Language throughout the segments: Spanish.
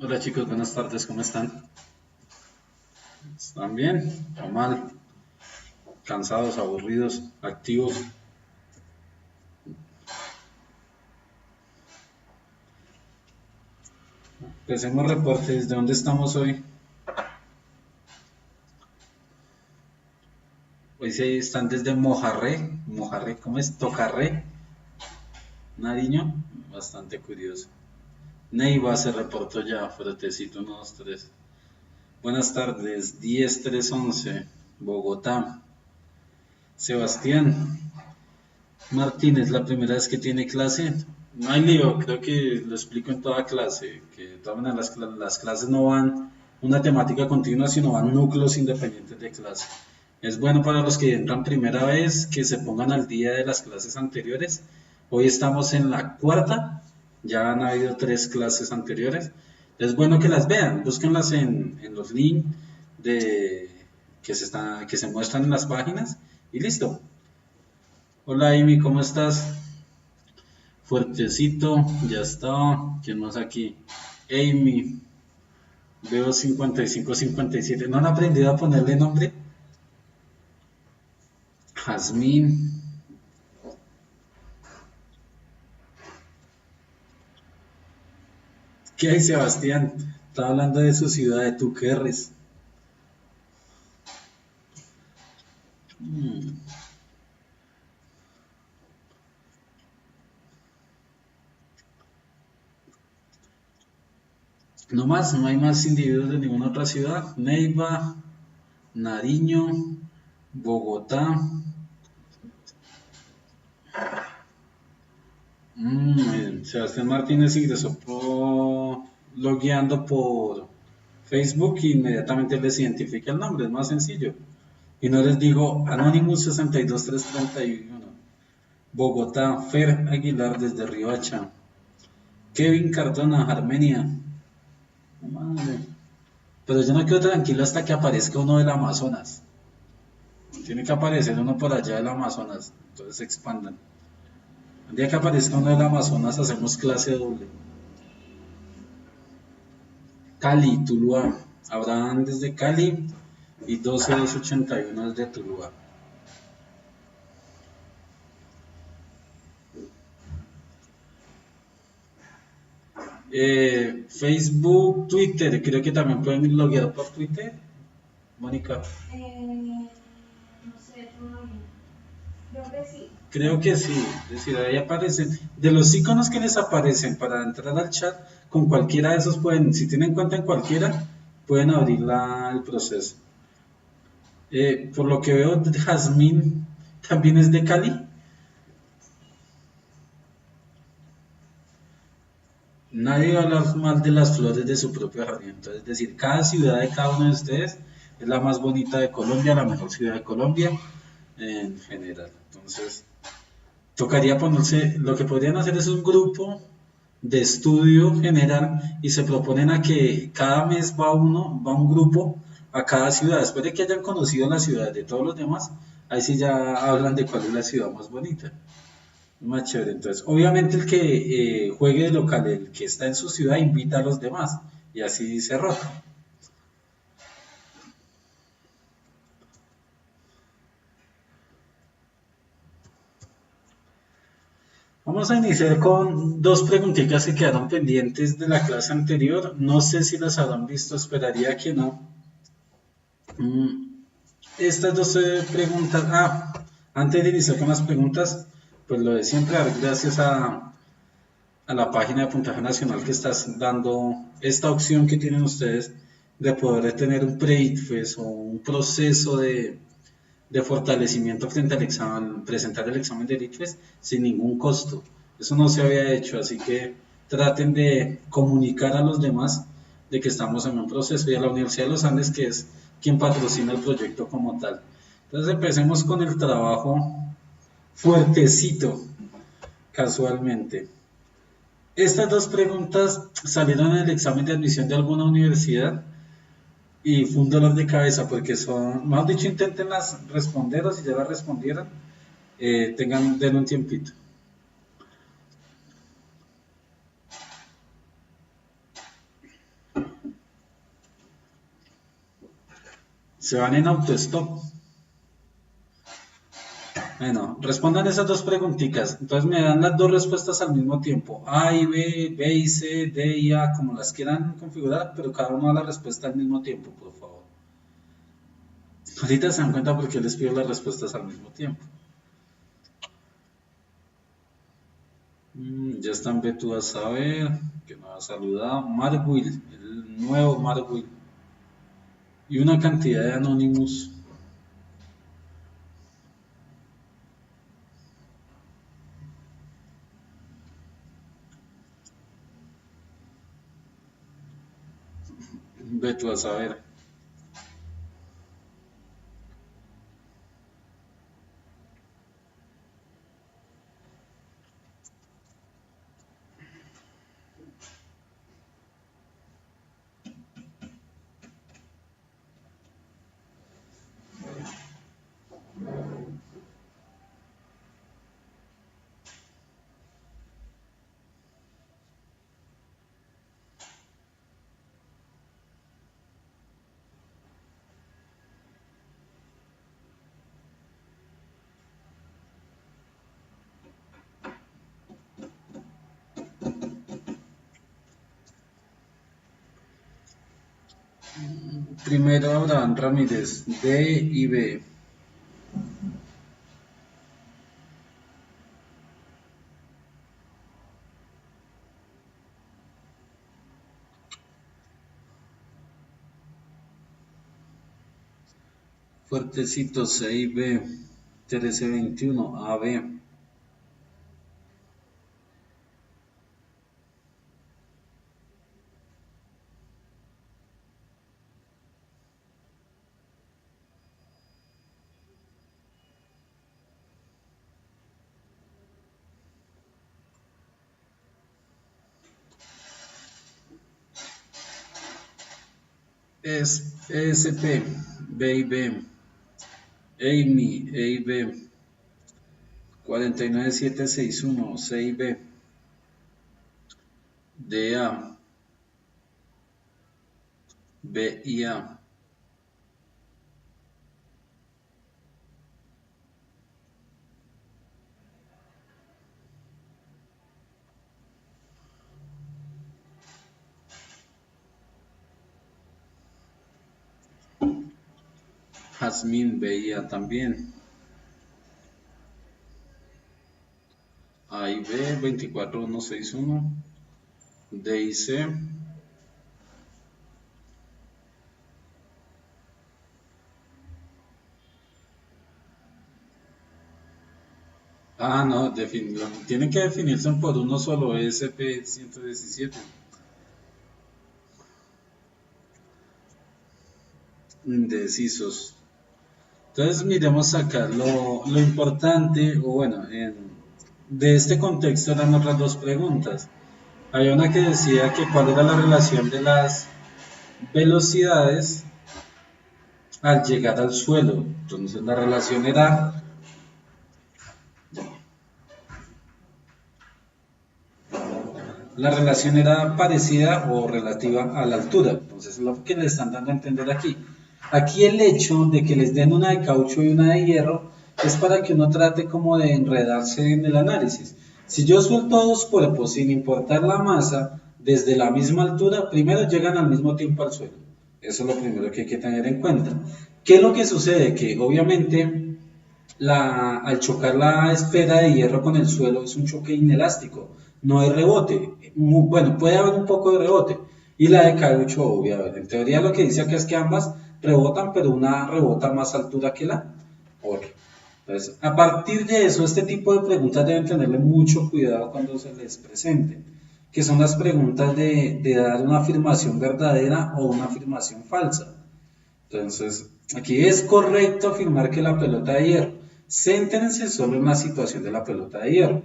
Hola chicos, buenas tardes, ¿cómo están? ¿Están bien o mal? ¿Cansados, aburridos, activos? Empecemos reportes, ¿de dónde estamos hoy? Hoy sí están desde Mojarré, ¿cómo es? Tocarré, Nariño, bastante curioso. Neiva se reportó ya, fuertecito, 1, 2, 3. Buenas tardes, 10-3-11, Bogotá. Sebastián Martínez, la primera vez que tiene clase. No hay lío, creo que lo explico en toda clase, que de todas maneras las clases no van una temática continua, sino van núcleos independientes de clase. Es bueno para los que entran primera vez que se pongan al día de las clases anteriores. Hoy estamos en la cuarta, ya han habido 3 clases anteriores. Es bueno que las vean, búsquenlas en los links de, que se muestran en las páginas y listo. Hola Amy, ¿cómo estás? Fuertecito, ya está. ¿Quién más aquí? Amy, veo 55-57. ¿No han aprendido a ponerle nombre? Jazmín. ¿Qué hay, Sebastián? Estaba hablando de su ciudad, de Tuquerres. No más, no hay más individuos de ninguna otra ciudad. Neiva, Nariño, Bogotá. Sebastián Martínez ingresó logueando por Facebook y inmediatamente les identifica el nombre, es más sencillo. Y no les digo Anonymous 62331, Bogotá, Fer Aguilar desde Riohacha, Kevin Cardona, Armenia. Madre. Pero yo no quedo tranquilo hasta que aparezca uno del Amazonas. Tiene que aparecer uno por allá del Amazonas, entonces se expandan. El día que aparezca uno del Amazonas hacemos clase doble. Cali, Tuluá. Abraham desde Cali y 12281 desde Tuluá. Facebook, Twitter, creo que también pueden loguear por Twitter. Mónica. No sé todavía. Creo que sí, es decir, ahí aparecen, de los iconos que les aparecen para entrar al chat, con cualquiera de esos pueden, si tienen cuenta en cualquiera, pueden abrir el proceso. Por lo que veo, Jazmín también es de Cali. Nadie va a hablar mal de las flores de su propio jardín. Entonces, es decir, cada ciudad de cada uno de ustedes es la más bonita de Colombia, la mejor ciudad de Colombia en general. Entonces, tocaría ponerse, lo que podrían hacer es un grupo de estudio general y se proponen a que cada mes va un grupo a cada ciudad. Después de que hayan conocido la ciudad de todos los demás, ahí sí ya hablan de cuál es la ciudad más bonita. Más chévere. Entonces, obviamente el que juegue de local, el que está en su ciudad, invita a los demás y así se rota. Vamos a iniciar con 2 preguntitas que quedaron pendientes de la clase anterior. No sé si las habrán visto, esperaría que no. Mm, Estas 2 preguntas, antes de iniciar con las preguntas, pues lo de siempre, dar gracias a la página de Puntaje Nacional que estás dando esta opción que tienen ustedes de poder tener un pre-ICFES o un proceso de fortalecimiento frente al examen, presentar el examen de ICFES sin ningún costo. Eso no se había hecho, así que traten de comunicar a los demás de que estamos en un proceso y a la Universidad de los Andes, que es quien patrocina el proyecto como tal. Entonces empecemos con el trabajo fuertecito, casualmente. Estas 2 preguntas salieron en el examen de admisión de alguna universidad y fue un dolor de cabeza porque son, mejor dicho, inténtenlas responder o si ya las respondieron, den un tiempito. Se van en autostop. Bueno, respondan esas dos preguntitas. Entonces me dan las dos respuestas al mismo tiempo. A y B, B y C, D y A, como las quieran configurar, pero cada uno da la respuesta al mismo tiempo, por favor. Ahorita se dan cuenta por qué les pido las respuestas al mismo tiempo. Ya están Betu a saber, que me ha saludado. Marwill, el nuevo Marwill. Y una cantidad de Anonymous. Betu a saber. Primero Abraham Ramírez, D y B. Fuertecito, C y B. 1321, A, B. Es ESP, B y B. Amy, A y B. 49761, C y B. D, A. B y A. Jazmín, B y A también. A y B, 24161. D y C. Ah, no, tienen que definirse por uno solo, ESP-117. Indecisos. Entonces miremos acá, lo importante, o bueno, de este contexto eran otras dos preguntas. Había una que decía que cuál era la relación de las velocidades al llegar al suelo. Entonces la relación era parecida o relativa a la altura. Entonces es lo que le están dando a entender aquí. Aquí el hecho de que les den una de caucho y una de hierro es para que uno trate como de enredarse en el análisis. Si yo suelto dos cuerpos sin importar la masa, desde la misma altura, primero llegan al mismo tiempo al suelo. Eso es lo primero que hay que tener en cuenta. ¿Qué es lo que sucede? Que obviamente al chocar la esfera de hierro con el suelo es un choque inelástico, no hay rebote. Bueno, puede haber un poco de rebote. Y la de caucho, obviamente. En teoría lo que dice acá es que ambas rebotan, pero una rebota a más altura que la otra. Entonces, a partir de eso, este tipo de preguntas deben tenerle mucho cuidado cuando se les presenten, que son las preguntas de dar una afirmación verdadera o una afirmación falsa. Entonces, aquí es correcto afirmar que la pelota de hierro. Céntrense solo en la situación de la pelota de hierro.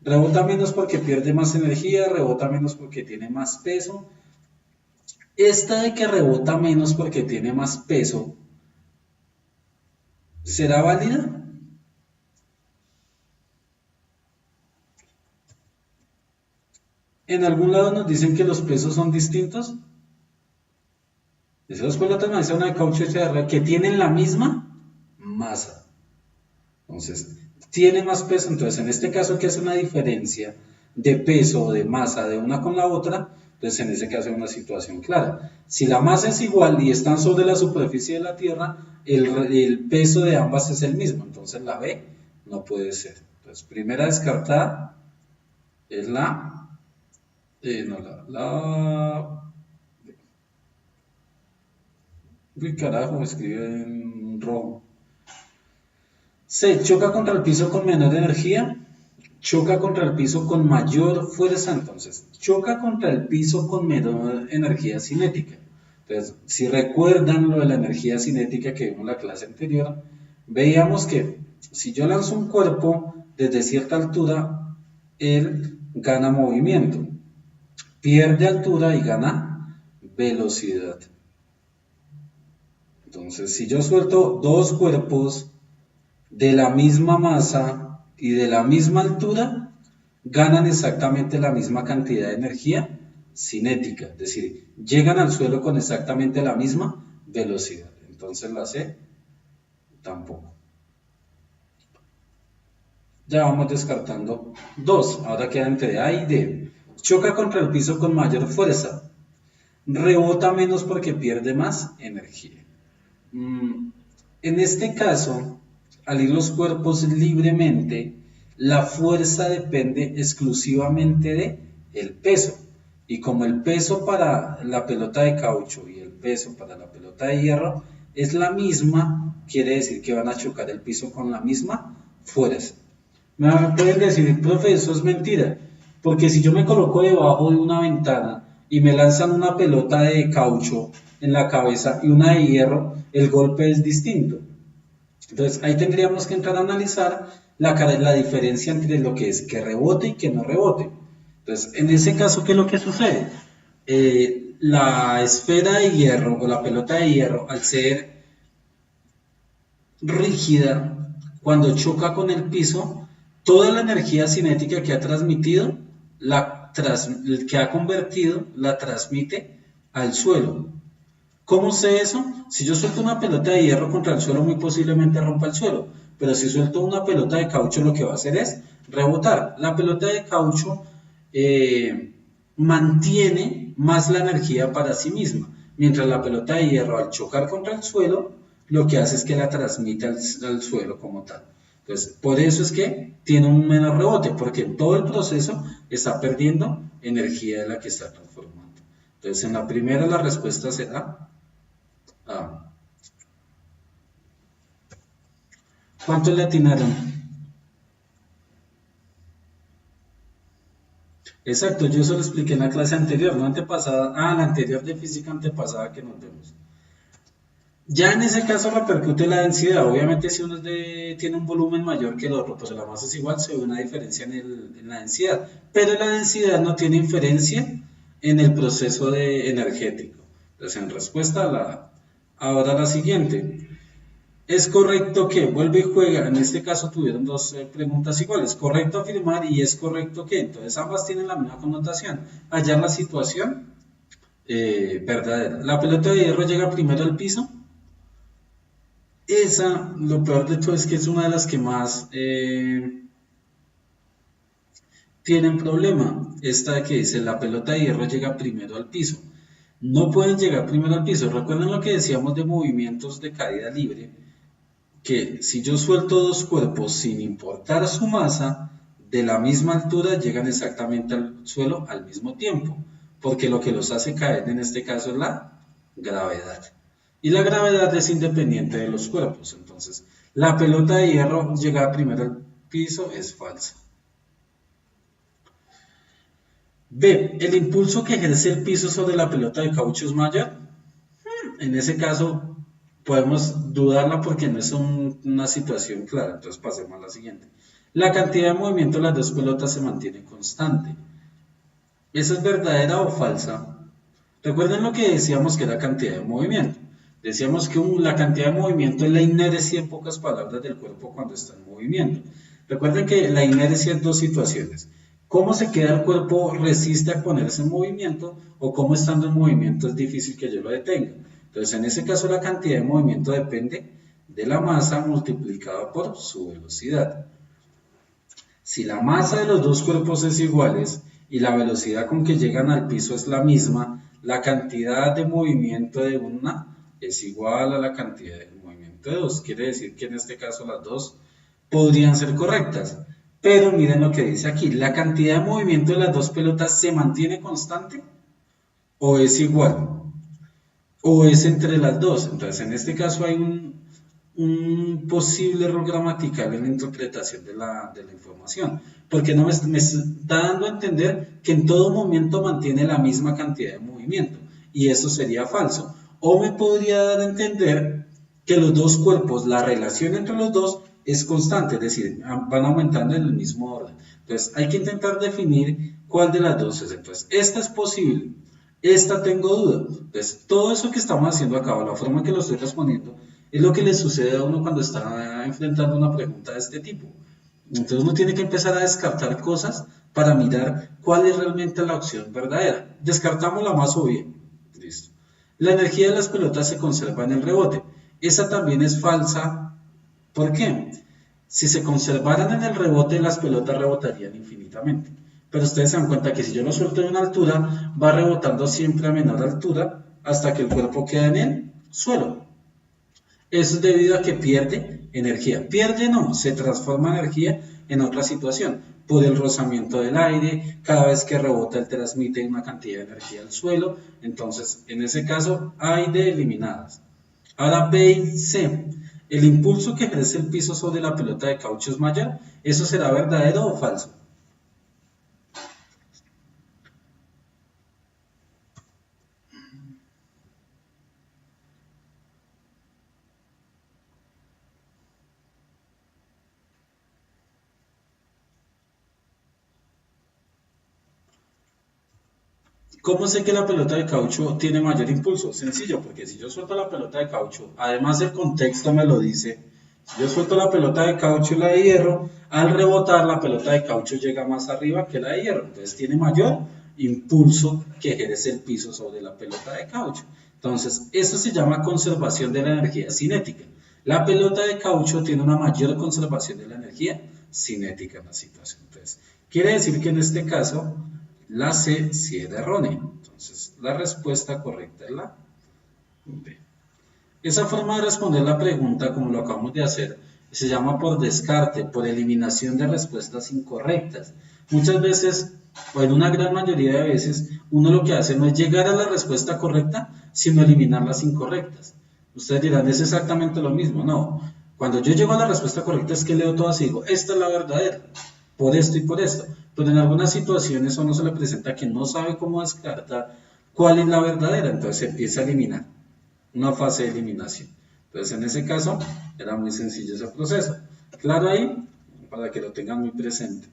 Rebota menos porque pierde más energía, rebota menos porque tiene más peso. Esta de que rebota menos porque tiene más peso, ¿será válida? En algún lado nos dicen que los pesos son distintos. Esas dos pelotas de maíz, una de caucho y otra que tienen la misma masa. Entonces, tiene más peso. Entonces, en este caso, que es una diferencia de peso o de masa de una con la otra, entonces en ese caso hay una situación clara. Si la masa es igual y están sobre la superficie de la Tierra, el peso de ambas es el mismo. Entonces, la B no puede ser. Entonces, primera descartada es uy, carajo, me escribe en rojo. C. Choca contra el piso con menor energía. Choca contra el piso con mayor fuerza. Entonces, choca contra el piso con menor energía cinética. Entonces, si recuerdan lo de la energía cinética que vimos en la clase anterior, veíamos que si yo lanzo un cuerpo desde cierta altura, él gana movimiento, pierde altura y gana velocidad. Entonces, si yo suelto dos cuerpos de la misma masa y de la misma altura, ganan exactamente la misma cantidad de energía cinética, es decir, llegan al suelo con exactamente la misma velocidad. Entonces la C tampoco. Ya vamos descartando dos, ahora queda entre A y D. Choca contra el piso con mayor fuerza, rebota menos porque pierde más energía. En este caso, al ir los cuerpos libremente, la fuerza depende exclusivamente de el peso. Y como el peso para la pelota de caucho y el peso para la pelota de hierro es la misma, quiere decir que van a chocar el piso con la misma fuerza. Me pueden decir, profe, eso es mentira, porque si yo me coloco debajo de una ventana y me lanzan una pelota de caucho en la cabeza y una de hierro, el golpe es distinto. Entonces ahí tendríamos que entrar a analizar la diferencia entre lo que es que rebote y que no rebote. Entonces, en ese caso, ¿qué es lo que sucede? La esfera de hierro o la pelota de hierro, al ser rígida, cuando choca con el piso, toda la energía cinética que ha transmitido, que ha convertido, la transmite al suelo. ¿Cómo sé eso? Si yo suelto una pelota de hierro contra el suelo, muy posiblemente rompa el suelo. Pero si suelto una pelota de caucho, lo que va a hacer es rebotar. La pelota de caucho mantiene más la energía para sí misma, mientras la pelota de hierro, al chocar contra el suelo, lo que hace es que la transmite al suelo como tal. Entonces, por eso es que tiene un menor rebote, porque en todo el proceso está perdiendo energía de la que está transformando. Entonces, en la primera la respuesta será A. ¿Cuántos le atinaron? Exacto, yo eso lo expliqué en la clase anterior, no antepasada, la anterior de física antepasada que nos vemos. Ya en ese caso repercute la densidad, obviamente si uno tiene un volumen mayor que el otro, pues la masa es igual, se ve una diferencia en la densidad, pero la densidad no tiene inferencia en el proceso energético. Entonces en respuesta ahora la siguiente. Es correcto que, vuelve y juega, en este caso tuvieron dos preguntas iguales, correcto afirmar y es correcto que, entonces ambas tienen la misma connotación, hallar la situación verdadera. La pelota de hierro llega primero al piso, esa, lo peor de todo es que es una de las que más tienen problema, esta que dice la pelota de hierro llega primero al piso. No pueden llegar primero al piso, recuerden lo que decíamos de movimientos de caída libre, que si yo suelto dos cuerpos sin importar su masa, de la misma altura llegan exactamente al suelo al mismo tiempo, porque lo que los hace caer en este caso es la gravedad. Y la gravedad es independiente de los cuerpos, entonces la pelota de hierro llegar primero al piso es falsa. B. ¿El impulso que ejerce el piso sobre la pelota de caucho es mayor? En ese caso podemos dudarla porque no es una situación clara, entonces pasemos a la siguiente. La cantidad de movimiento de las dos pelotas se mantiene constante. ¿Esa es verdadera o falsa? Recuerden lo que decíamos que era cantidad de movimiento. Decíamos que la cantidad de movimiento es la inercia, en pocas palabras, del cuerpo cuando está en movimiento. Recuerden que la inercia es dos situaciones. Cómo se queda el cuerpo resiste a ponerse en movimiento o cómo estando en movimiento es difícil que yo lo detenga. Entonces, en ese caso, la cantidad de movimiento depende de la masa multiplicada por su velocidad. Si la masa de los dos cuerpos es iguales y la velocidad con que llegan al piso es la misma, la cantidad de movimiento de una es igual a la cantidad de movimiento de dos. Quiere decir que en este caso las dos podrían ser correctas. Pero miren lo que dice aquí, ¿la cantidad de movimiento de las dos pelotas se mantiene constante o es igual? ¿O es entre las dos? Entonces, en este caso hay un posible error gramatical en la interpretación de la información, porque no me está dando a entender que en todo momento mantiene la misma cantidad de movimiento, y eso sería falso. O me podría dar a entender que los dos cuerpos, la relación entre los dos es constante, es decir, van aumentando en el mismo orden. Entonces, hay que intentar definir cuál de las dos es. Entonces, esta es posible, esta tengo duda. Entonces, todo eso que estamos haciendo acá, o la forma en que lo estoy respondiendo, es lo que le sucede a uno cuando está enfrentando una pregunta de este tipo. Entonces uno tiene que empezar a descartar cosas para mirar cuál es realmente la opción verdadera. Descartamos la más obvia. Listo. La energía de las pelotas se conserva en el rebote. Esa también es falsa. ¿Por qué? Si se conservaran en el rebote, las pelotas rebotarían infinitamente. Pero ustedes se dan cuenta que si yo lo suelto de una altura, va rebotando siempre a menor altura hasta que el cuerpo queda en el suelo. Eso es debido a que pierde energía. Pierde no, se transforma energía en otra situación. Por el rozamiento del aire, cada vez que rebota él transmite una cantidad de energía al suelo. Entonces, en ese caso, hay de eliminadas. Ahora B y C. ¿El impulso que ejerce el piso sobre la pelota de caucho es mayor? ¿Eso será verdadero o falso? ¿Cómo sé que la pelota de caucho tiene mayor impulso? Sencillo, porque si yo suelto la pelota de caucho, además el contexto me lo dice, si yo suelto la pelota de caucho y la de hierro, al rebotar la pelota de caucho llega más arriba que la de hierro, entonces tiene mayor impulso que ejerce el piso sobre la pelota de caucho. Entonces, eso se llama conservación de la energía cinética. La pelota de caucho tiene una mayor conservación de la energía cinética en la situación. Entonces, quiere decir que en este caso, la C sí era errónea. Entonces, la respuesta correcta es la B. Esa forma de responder la pregunta, como lo acabamos de hacer, se llama por descarte, por eliminación de respuestas incorrectas. Muchas veces, o en una gran mayoría de veces, uno lo que hace no es llegar a la respuesta correcta, sino eliminar las incorrectas. Ustedes dirán, es exactamente lo mismo. No, cuando yo llego a la respuesta correcta es que leo todas y digo, esta es la verdadera, por esto y por esto. Pero en algunas situaciones a uno se le presenta que no sabe cómo descartar cuál es la verdadera, entonces se empieza a eliminar, una fase de eliminación. Entonces en ese caso era muy sencillo ese proceso. Claro ahí, para que lo tengan muy presente.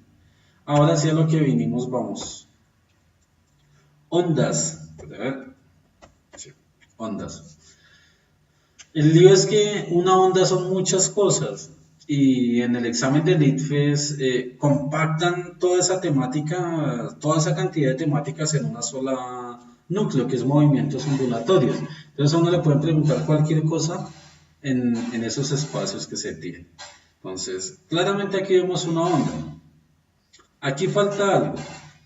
Ahora sí a lo que vinimos, vamos. Ondas. Sí, ondas. El lío es que una onda son muchas cosas y en el examen del ITFES compactan toda esa temática, toda esa cantidad de temáticas en una sola núcleo, que es movimientos ondulatorios. Entonces a uno le pueden preguntar cualquier cosa en esos espacios que se tienen. Entonces, claramente aquí vemos una onda. Aquí falta algo.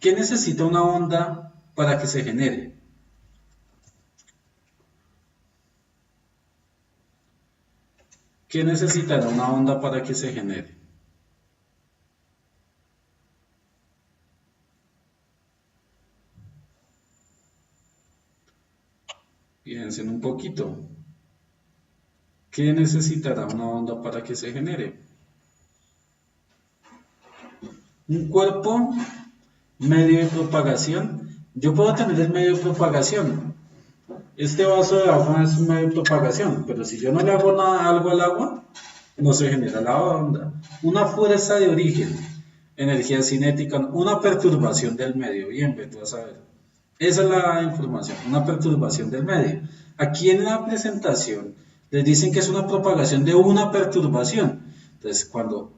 ¿Qué necesita una onda para que se genere? ¿Qué necesitará una onda para que se genere? Piensen un poquito. ¿Qué necesitará una onda para que se genere? Un cuerpo, medio de propagación. Yo puedo tener el medio de propagación. Este vaso de agua es un medio de propagación, pero si yo no le hago algo al agua, no se genera la onda. Una fuerza de origen, energía cinética, una perturbación del medio. Bien, tú vas a ver. Esa es la información, una perturbación del medio. Aquí en la presentación les dicen que es una propagación de una perturbación. Entonces, cuando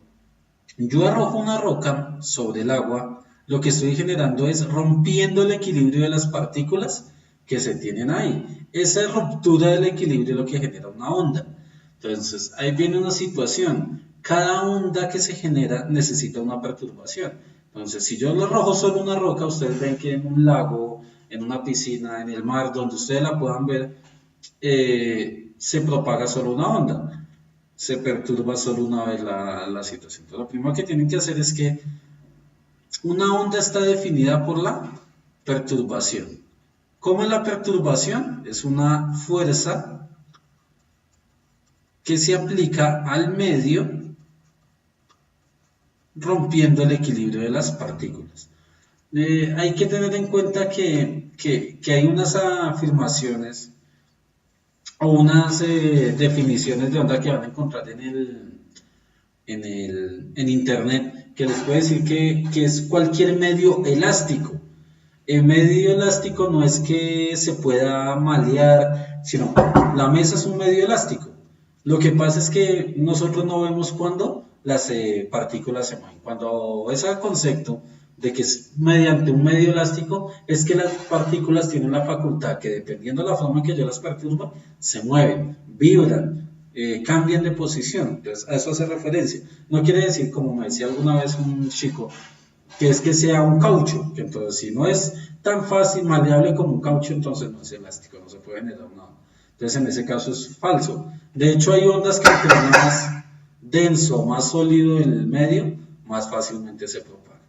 yo arrojo una roca sobre el agua, lo que estoy generando es rompiendo el equilibrio de las partículas que se tienen ahí. Esa ruptura del equilibrio es lo que genera una onda. Entonces, ahí viene una situación. Cada onda que se genera necesita una perturbación. Entonces, si yo le arrojo solo una roca, ustedes ven que en un lago, en una piscina, en el mar, donde ustedes la puedan ver, se propaga solo una onda, se perturba solo una vez la situación. Entonces, lo primero que tienen que hacer es que una onda está definida por la perturbación. ¿Cómo es la perturbación? Es una fuerza que se aplica al medio rompiendo el equilibrio de las partículas. Hay que tener en cuenta que hay unas afirmaciones o unas definiciones de onda que van a encontrar en internet, que les puede decir que es cualquier medio elástico. El medio elástico no es que se pueda malear, sino la mesa es un medio elástico. Lo que pasa es que nosotros no vemos cuando las partículas se mueven. Cuando ese concepto de que es mediante un medio elástico, es que las partículas tienen la facultad que, dependiendo de la forma en que yo las perturbo, se mueven, vibran, cambian de posición. Entonces, a eso hace referencia. No quiere decir, como me decía alguna vez un chico, que es que sea un caucho, que entonces si no es tan fácil, maleable como un caucho, entonces no es elástico, no se puede generar nada. Entonces, en ese caso es falso. De hecho, hay ondas que entre más denso, más sólido el medio, más fácilmente se propaga.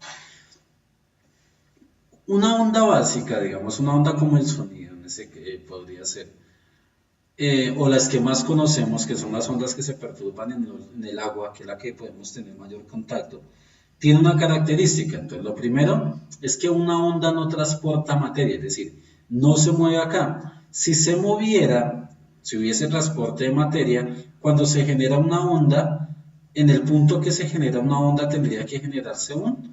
Una onda básica, digamos, una onda como el sonido, en ese que podría ser, o las que más conocemos, que son las ondas que se perturban en el agua, que es la que podemos tener mayor contacto, tiene una característica. Entonces, lo primero es que una onda no transporta materia, es decir, no se mueve acá. Si se moviera, si hubiese transporte de materia, cuando se genera una onda, en el punto que se genera una onda tendría que generarse un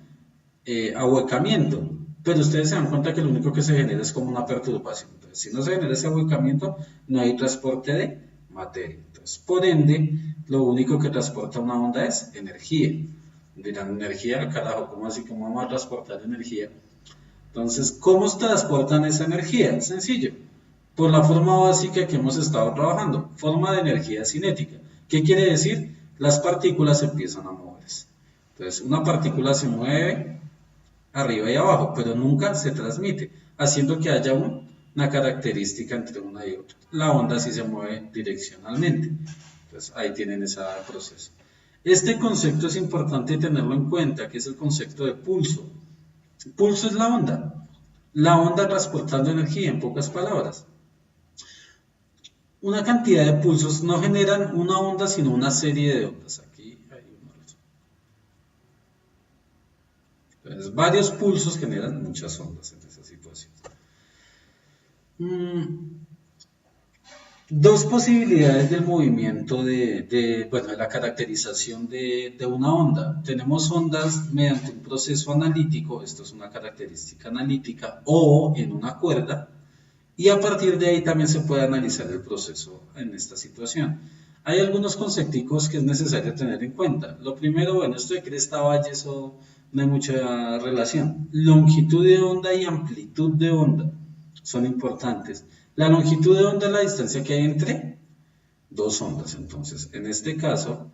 ahuecamiento. Pero ustedes se dan cuenta que lo único que se genera es como una perturbación. Entonces, si no se genera ese ahuecamiento, no hay transporte de materia. Entonces, por ende, lo único que transporta una onda es energía. Dirán, energía, carajo, ¿cómo así? ¿Cómo vamos a transportar energía? Entonces, ¿cómo se transportan esa energía? Sencillo, por la forma básica que hemos estado trabajando, forma de energía cinética. ¿Qué quiere decir? Las partículas empiezan a moverse. Entonces, una partícula se mueve arriba y abajo, pero nunca se transmite, haciendo que haya una característica entre una y otra. La onda sí se mueve direccionalmente. Entonces, ahí tienen ese proceso. Este concepto es importante tenerlo en cuenta, que es el concepto de pulso. Pulso es la onda transportando energía, en pocas palabras. Una cantidad de pulsos no generan una onda, sino una serie de ondas. Aquí hay uno. Entonces, varios pulsos generan muchas ondas en esa situación. Dos posibilidades del movimiento de la caracterización de una onda. Tenemos ondas mediante un proceso analítico, esto es una característica analítica, o en una cuerda, y a partir de ahí también se puede analizar el proceso en esta situación. Hay algunos conceptos que es necesario tener en cuenta. Lo primero, bueno, esto de cresta valle, eso no hay mucha relación. Longitud de onda y amplitud de onda son importantes. La longitud de onda es la distancia que hay entre dos ondas. Entonces, en este caso,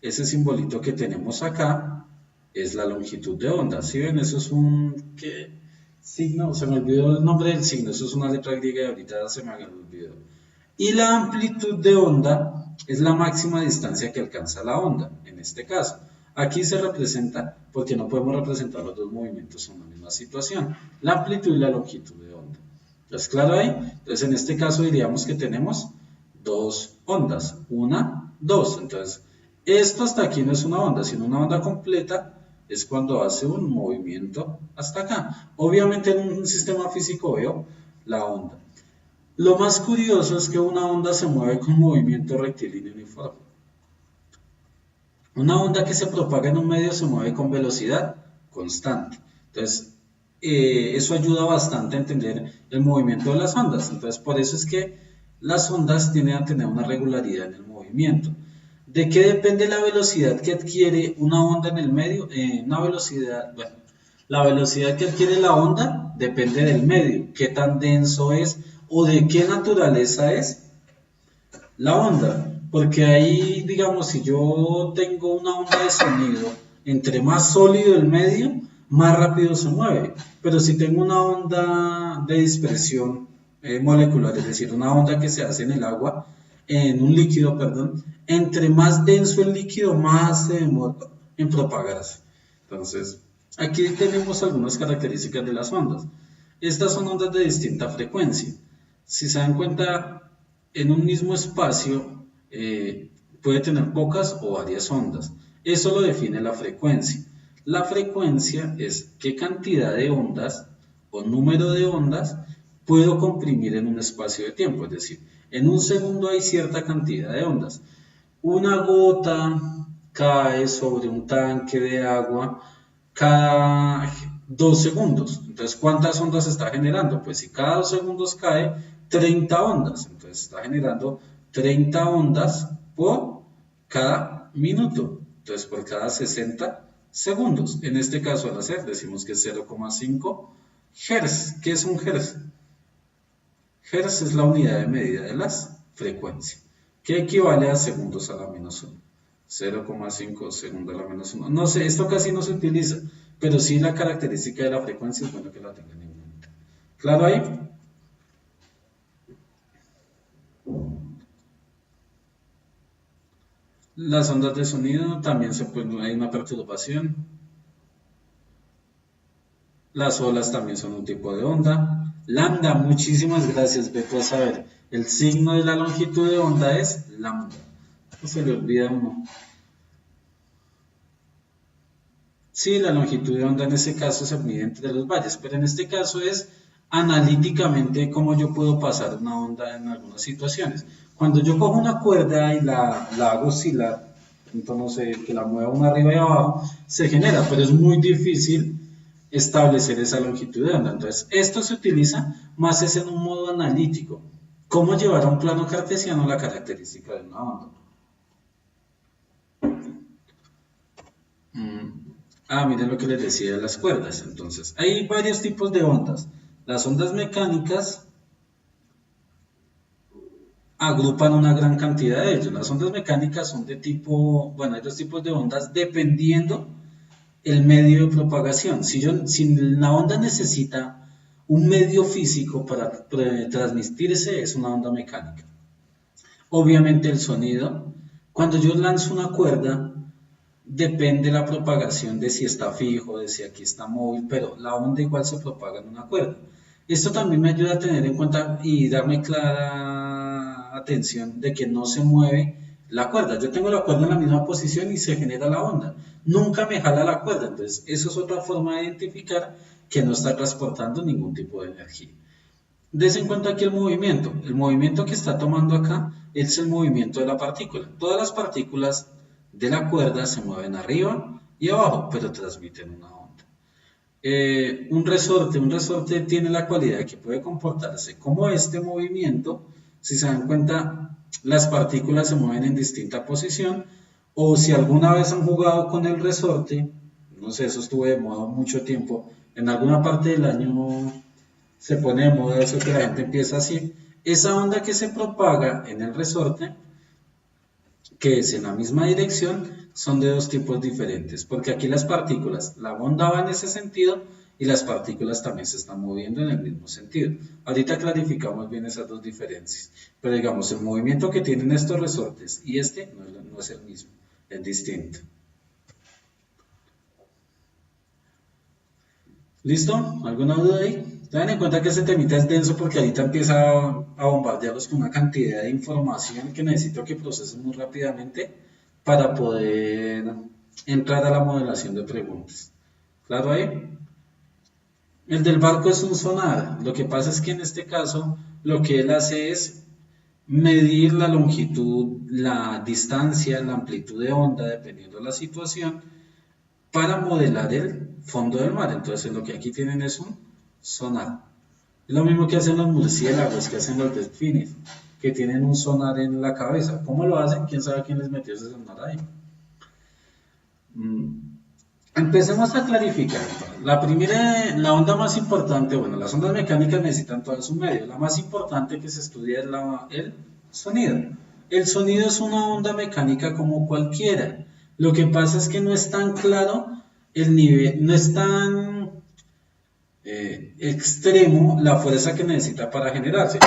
ese simbolito que tenemos acá es la longitud de onda. ¿Sí ven? Eso es un signo, se me olvidó el nombre del signo, eso es una letra griega y ahorita se me olvidó. Y la amplitud de onda es la máxima distancia que alcanza la onda, en este caso. Aquí se representa, porque no podemos representar los dos movimientos en la misma situación, la amplitud y la longitud de onda. ¿Es claro ahí? Entonces, en este caso diríamos que tenemos dos ondas, una, dos. Entonces, esto hasta aquí no es una onda, sino una onda completa es cuando hace un movimiento hasta acá. Obviamente en un sistema físico veo la onda. Lo más curioso es que una onda se mueve con movimiento rectilíneo uniforme. Una onda que se propaga en un medio se mueve con velocidad constante. Entonces, eso ayuda bastante a entender el movimiento de las ondas. Entonces, por eso es que las ondas tienden a tener una regularidad en el movimiento. ¿De qué depende la velocidad que adquiere una onda en el medio? La velocidad que adquiere la onda depende del medio, qué tan denso es o de qué naturaleza es la onda. Porque ahí, digamos, si yo tengo una onda de sonido, entre más sólido el medio, más rápido se mueve. Pero si tengo una onda de dispersión molecular, es decir, una onda que se hace en el agua, en un líquido, perdón, entre más denso el líquido, más se demora en propagarse. Entonces, aquí tenemos algunas características de las ondas. Estas son ondas de distinta frecuencia. Si se dan cuenta, en un mismo espacio puede tener pocas o varias ondas. Eso lo define la frecuencia. La frecuencia es qué cantidad de ondas o número de ondas puedo comprimir en un espacio de tiempo. Es decir, en un segundo hay cierta cantidad de ondas. Una gota cae sobre un tanque de agua cada 2 segundos. Entonces, ¿cuántas ondas está generando? Pues si cada 2 segundos cae 30 ondas, entonces está generando 30 ondas por cada minuto. Entonces, por cada 60 segundos. En este caso, al hacer, decimos que es 0,5 Hz. ¿Qué es un Hz? Hertz es la unidad de medida de las frecuencias, que equivale a segundos a la menos 1. 0,5 segundos a la menos 1. No sé, esto casi no se utiliza, pero sí la característica de la frecuencia es bueno que la tengan en cuenta. ¿Claro ahí? Las ondas de sonido también hay una perturbación. Las olas también son un tipo de onda. Lambda, muchísimas gracias, Beto, a saber. El signo de la longitud de onda es lambda. No se le olvida a uno. Sí, la longitud de onda en ese caso se mide entre los valles, pero en este caso es analíticamente cómo yo puedo pasar una onda en algunas situaciones. Cuando yo cojo una cuerda y la hago oscilar, entonces que la mueva una arriba y abajo, se genera, pero es muy difícil establecer esa longitud de onda. Entonces, esto se utiliza más es en un modo analítico. ¿Cómo llevar a un plano cartesiano la característica de una onda? Miren lo que les decía de las cuerdas. Entonces, hay varios tipos de ondas. Las ondas mecánicas agrupan una gran cantidad de ellos. Las ondas mecánicas son de tipo, bueno, hay dos tipos de ondas dependiendo el medio de propagación. Si la onda necesita un medio físico para transmitirse, es una onda mecánica. Obviamente el sonido, cuando yo lanzo una cuerda, depende la propagación de si está fijo, de si aquí está móvil, pero la onda igual se propaga en una cuerda. Esto también me ayuda a tener en cuenta y darme clara atención de que no se mueve la cuerda. Yo tengo la cuerda en la misma posición y se genera la onda. Nunca me jala la cuerda, entonces eso es otra forma de identificar que no está transportando ningún tipo de energía. Des en cuenta aquí el movimiento que está tomando acá es el movimiento de la partícula. Todas las partículas de la cuerda se mueven arriba y abajo, pero transmiten una onda. Un resorte tiene la cualidad de que puede comportarse como este movimiento. Si se dan cuenta, las partículas se mueven en distinta posición, o si alguna vez han jugado con el resorte, no sé, eso estuvo de moda mucho tiempo, en alguna parte del año se pone de moda eso que la gente empieza así, esa onda que se propaga en el resorte, que es en la misma dirección, son de dos tipos diferentes, porque aquí las partículas, la onda va en ese sentido y las partículas también se están moviendo en el mismo sentido. Ahorita clarificamos bien esas dos diferencias, pero digamos, el movimiento que tienen estos resortes y este no es el mismo, es distinto. ¿Listo? ¿Alguna duda ahí? Tengan en cuenta que este temita es denso porque ahorita empieza a bombardearlos con una cantidad de información que necesito que procesen muy rápidamente para poder entrar a la modelación de preguntas. ¿Claro ahí? El del barco es un sonar. Lo que pasa es que en este caso lo que él hace es medir la longitud, la distancia, la amplitud de onda, dependiendo de la situación, para modelar el fondo del mar. Entonces lo que aquí tienen es un sonar. Es lo mismo que hacen los murciélagos, que hacen los delfines, que tienen un sonar en la cabeza. ¿Cómo lo hacen? ¿Quién sabe quién les metió ese sonar ahí? Empecemos a clarificar. La primera, la onda más importante, bueno, las ondas mecánicas necesitan todo su medio. La más importante que se estudia es el sonido. El sonido es una onda mecánica como cualquiera. Lo que pasa es que no es tan claro el nivel, no es tan extremo la fuerza que necesita para generarse.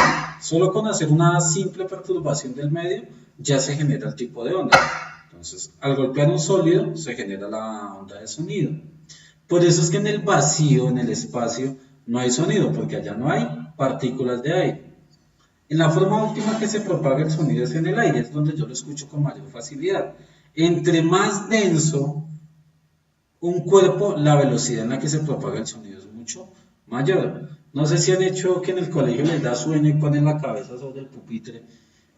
Solo con hacer una simple perturbación del medio ya se genera el tipo de onda. Entonces, al golpear un sólido se genera la onda de sonido. Por eso es que en el vacío, en el espacio, no hay sonido, porque allá no hay partículas de aire. En la forma última que se propaga el sonido es en el aire, es donde yo lo escucho con mayor facilidad. Entre más denso un cuerpo, la velocidad en la que se propaga el sonido es mucho mayor. No sé si han hecho que en el colegio les da sueño y ponen la cabeza sobre el pupitre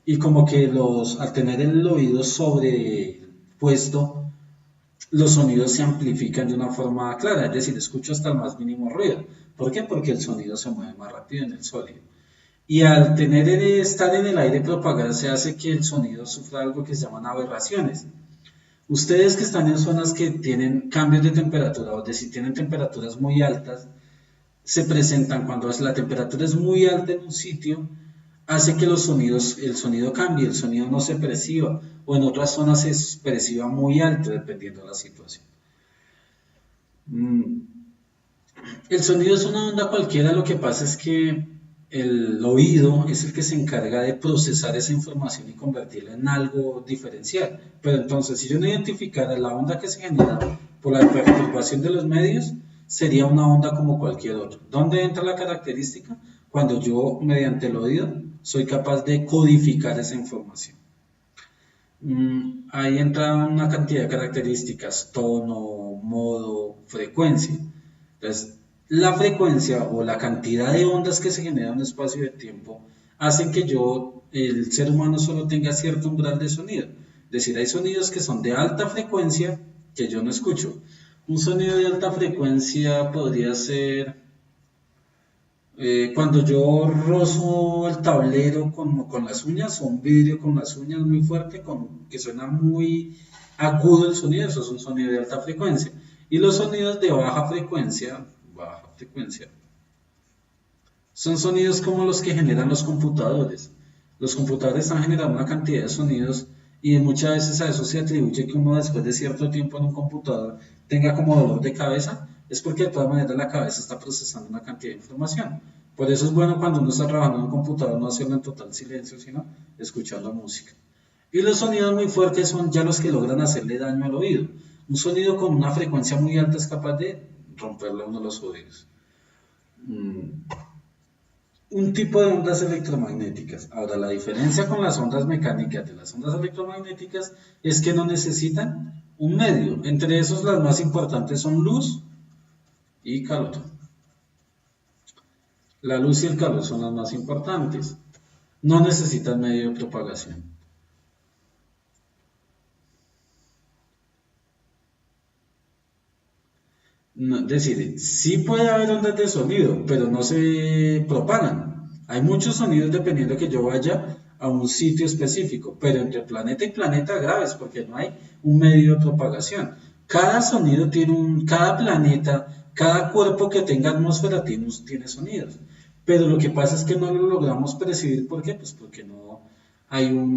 y como que al tener el oído sobrepuesto, los sonidos se amplifican de una forma clara, es decir, escucho hasta el más mínimo ruido. ¿Por qué? Porque el sonido se mueve más rápido en el sólido. Y al estar en el aire propagarse hace que el sonido sufra algo que se llaman aberraciones. Ustedes que están en zonas que tienen cambios de temperatura o de si tienen temperaturas muy altas, se presentan cuando la temperatura es muy alta en un sitio, hace que el sonido cambie, el sonido no se perciba, o en otras zonas se perciba muy alto dependiendo de la situación. El sonido es una onda cualquiera, lo que pasa es que el oído es el que se encarga de procesar esa información y convertirla en algo diferencial. Pero entonces, si yo no identificara la onda que se genera por la perturbación de los medios, sería una onda como cualquier otra. ¿Dónde entra la característica? Cuando yo, mediante el oído, soy capaz de codificar esa información. Ahí entra una cantidad de características, tono, modo, frecuencia. Entonces, la frecuencia o la cantidad de ondas que se generan en un espacio de tiempo hacen que el ser humano solo tenga cierto umbral de sonido. Es decir, hay sonidos que son de alta frecuencia que yo no escucho. Un sonido de alta frecuencia podría ser cuando yo rozo el tablero con las uñas o un vidrio con las uñas muy fuerte, que suena muy agudo el sonido, eso es un sonido de alta frecuencia. Y los sonidos de baja frecuencia, son sonidos como los que generan los computadores. Los computadores están generando una cantidad de sonidos y muchas veces a eso se atribuye que uno después de cierto tiempo en un computador tenga como dolor de cabeza, es porque de todas maneras la cabeza está procesando una cantidad de información. Por eso es bueno cuando uno está trabajando en un computador no hacerlo en total silencio, sino escuchando música. Y los sonidos muy fuertes son ya los que logran hacerle daño al oído. Un sonido con una frecuencia muy alta es capaz de romperle a uno los oídos. Un tipo de ondas electromagnéticas. Ahora, la diferencia con las ondas mecánicas de las ondas electromagnéticas es que no necesitan un medio. Entre esos, las más importantes son luz y calor. La luz y el calor son las más importantes. No necesitan medio de propagación. No, es decir, sí puede haber ondas de sonido, pero no se propagan. Hay muchos sonidos dependiendo de que yo vaya a un sitio específico, pero entre planeta y planeta graves, porque no hay un medio de propagación. Cada sonido cada planeta, cada cuerpo que tenga atmósfera tiene sonidos. Pero lo que pasa es que no lo logramos percibir, ¿por qué? Pues porque no hay un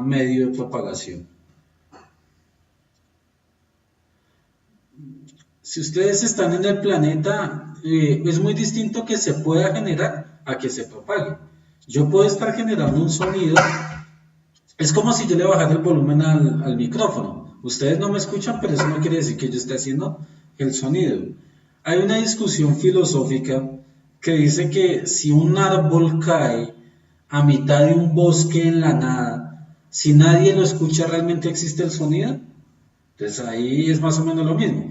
medio de propagación. Si ustedes están en el planeta, es muy distinto que se pueda generar a que se propague. Yo puedo estar generando un sonido, es como si yo le bajara el volumen al micrófono. Ustedes no me escuchan, pero eso no quiere decir que yo esté haciendo el sonido. Hay una discusión filosófica que dice que si un árbol cae a mitad de un bosque en la nada, si nadie lo escucha, ¿realmente existe el sonido? Entonces ahí es más o menos lo mismo.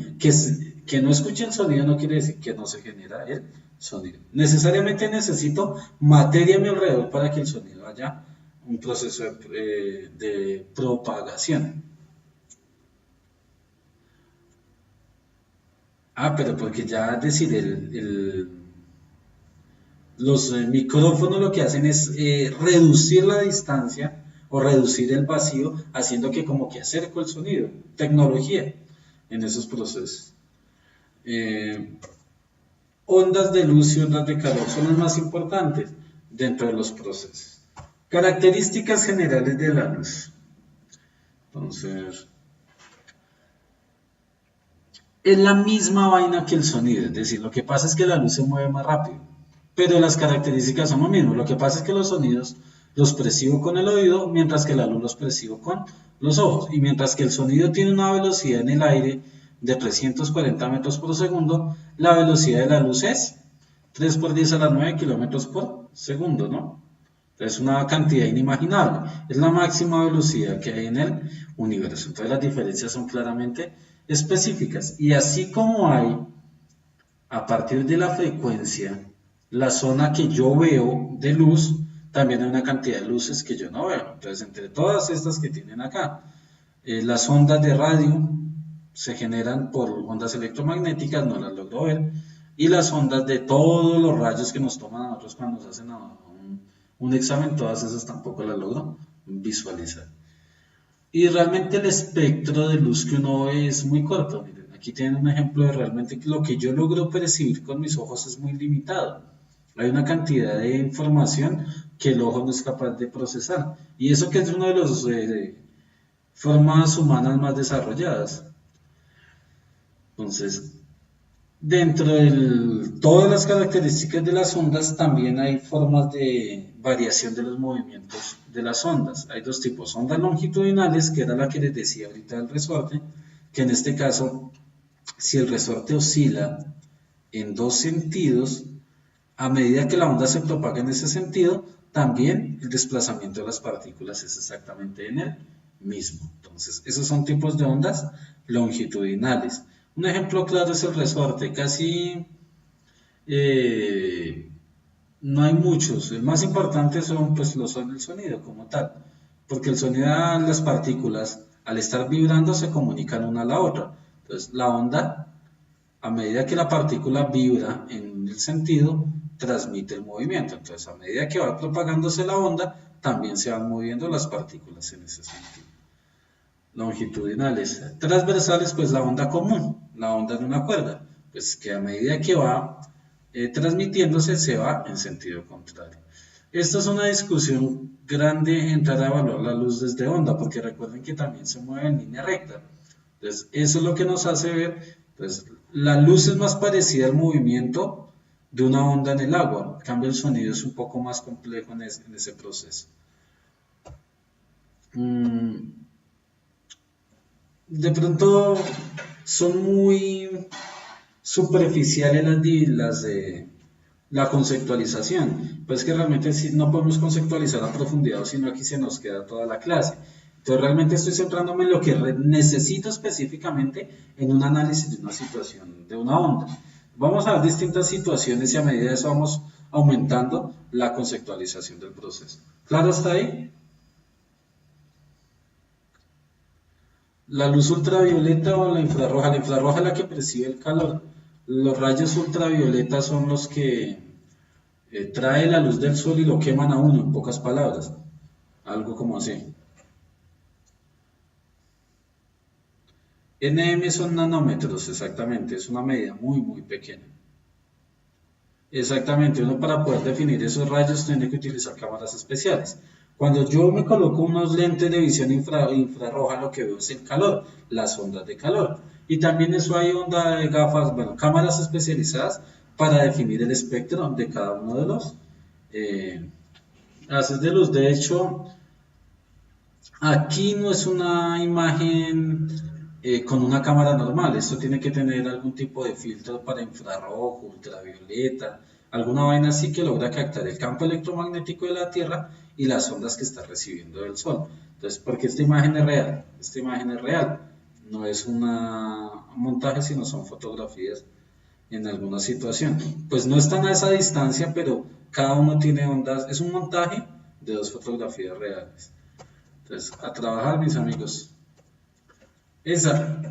Que no escuche el sonido no quiere decir que no se genera el sonido. Necesariamente necesito materia a mi alrededor para que el sonido haya un proceso de propagación. Pero porque ya decir, los micrófonos lo que hacen es reducir la distancia o reducir el vacío, haciendo que como que acerco el sonido. Tecnología en esos procesos. Eh, ondas de luz y ondas de calor son las más importantes dentro de los procesos. Características generales de la luz. Entonces, es la misma vaina que el sonido, es decir, lo que pasa es que la luz se mueve más rápido, pero las características son lo mismo. Lo que pasa es que los sonidos los percibo con el oído, mientras que la luz los percibo con los ojos. Y mientras que el sonido tiene una velocidad en el aire de 340 metros por segundo, la velocidad de la luz es 3 por 10 a la 9 kilómetros por segundo, ¿no? Es una cantidad inimaginable. Es la máxima velocidad que hay en el universo. Entonces las diferencias son claramente específicas. Y así como hay, a partir de la frecuencia, la zona que yo veo de luz, también hay una cantidad de luces que yo no veo. Entonces, entre todas estas que tienen acá, las ondas de radio se generan por ondas electromagnéticas, no las logro ver, y las ondas de todos los rayos que nos toman a nosotros cuando nos hacen un examen, todas esas tampoco las logro visualizar. Y realmente el espectro de luz que uno ve es muy corto. Miren, aquí tienen un ejemplo de realmente lo que yo logro percibir con mis ojos es muy limitado. Hay una cantidad de información que el ojo no es capaz de procesar. Y eso que es una de las formas humanas más desarrolladas. Entonces, dentro de todas las características de las ondas, también hay formas de variación de los movimientos de las ondas. Hay dos tipos, ondas longitudinales, que era la que les decía ahorita del resorte, que en este caso, si el resorte oscila en dos sentidos, a medida que la onda se propaga en ese sentido, también el desplazamiento de las partículas es exactamente en el mismo. Entonces, esos son tipos de ondas longitudinales. Un ejemplo claro es el resorte, casi no hay muchos. El más importante son pues el sonido como tal, porque el sonido, las partículas, al estar vibrando, se comunican una a la otra. Entonces, la onda, a medida que la partícula vibra en el sentido, transmite el movimiento. Entonces, a medida que va propagándose la onda, también se van moviendo las partículas en ese sentido. Longitudinales. Transversales, pues la onda común, la onda de una cuerda, pues que a medida que va transmitiéndose se va en sentido contrario. Esto es una discusión grande entrar a evaluar la luz desde onda, porque recuerden que también se mueve en línea recta. Entonces, eso es lo que nos hace ver, pues la luz es más parecida al movimiento de una onda en el agua, en cambio el sonido es un poco más complejo en ese proceso. De pronto son muy superficiales las de la conceptualización, pues que realmente no podemos conceptualizar a profundidad, sino aquí se nos queda toda la clase. Entonces realmente estoy centrándome en lo que necesito específicamente en un análisis de una situación, de una onda. Vamos a ver distintas situaciones y a medida de eso vamos aumentando la conceptualización del proceso. ¿Claro hasta ahí? La luz ultravioleta o la infrarroja es la que percibe el calor. Los rayos ultravioleta son los que trae la luz del sol y lo queman a uno, en pocas palabras. Algo como así. Nm son nanómetros, exactamente, es una medida muy, muy pequeña. Exactamente, uno para poder definir esos rayos tiene que utilizar cámaras especiales. Cuando yo me coloco unos lentes de visión infrarroja, lo que veo es el calor, las ondas de calor. Y también eso hay onda de gafas, bueno, cámaras especializadas para definir el espectro de cada uno de los haces de luz. De hecho, aquí no es una imagen con una cámara normal. Esto tiene que tener algún tipo de filtro para infrarrojo, ultravioleta, alguna vaina así que logra captar el campo electromagnético de la Tierra y las ondas que está recibiendo del Sol. Entonces, porque esta imagen es real, esta imagen es real, no es un montaje, sino son fotografías en alguna situación. Pues no están a esa distancia, pero cada uno tiene ondas, es un montaje de dos fotografías reales. Entonces, a trabajar, mis amigos. Esa.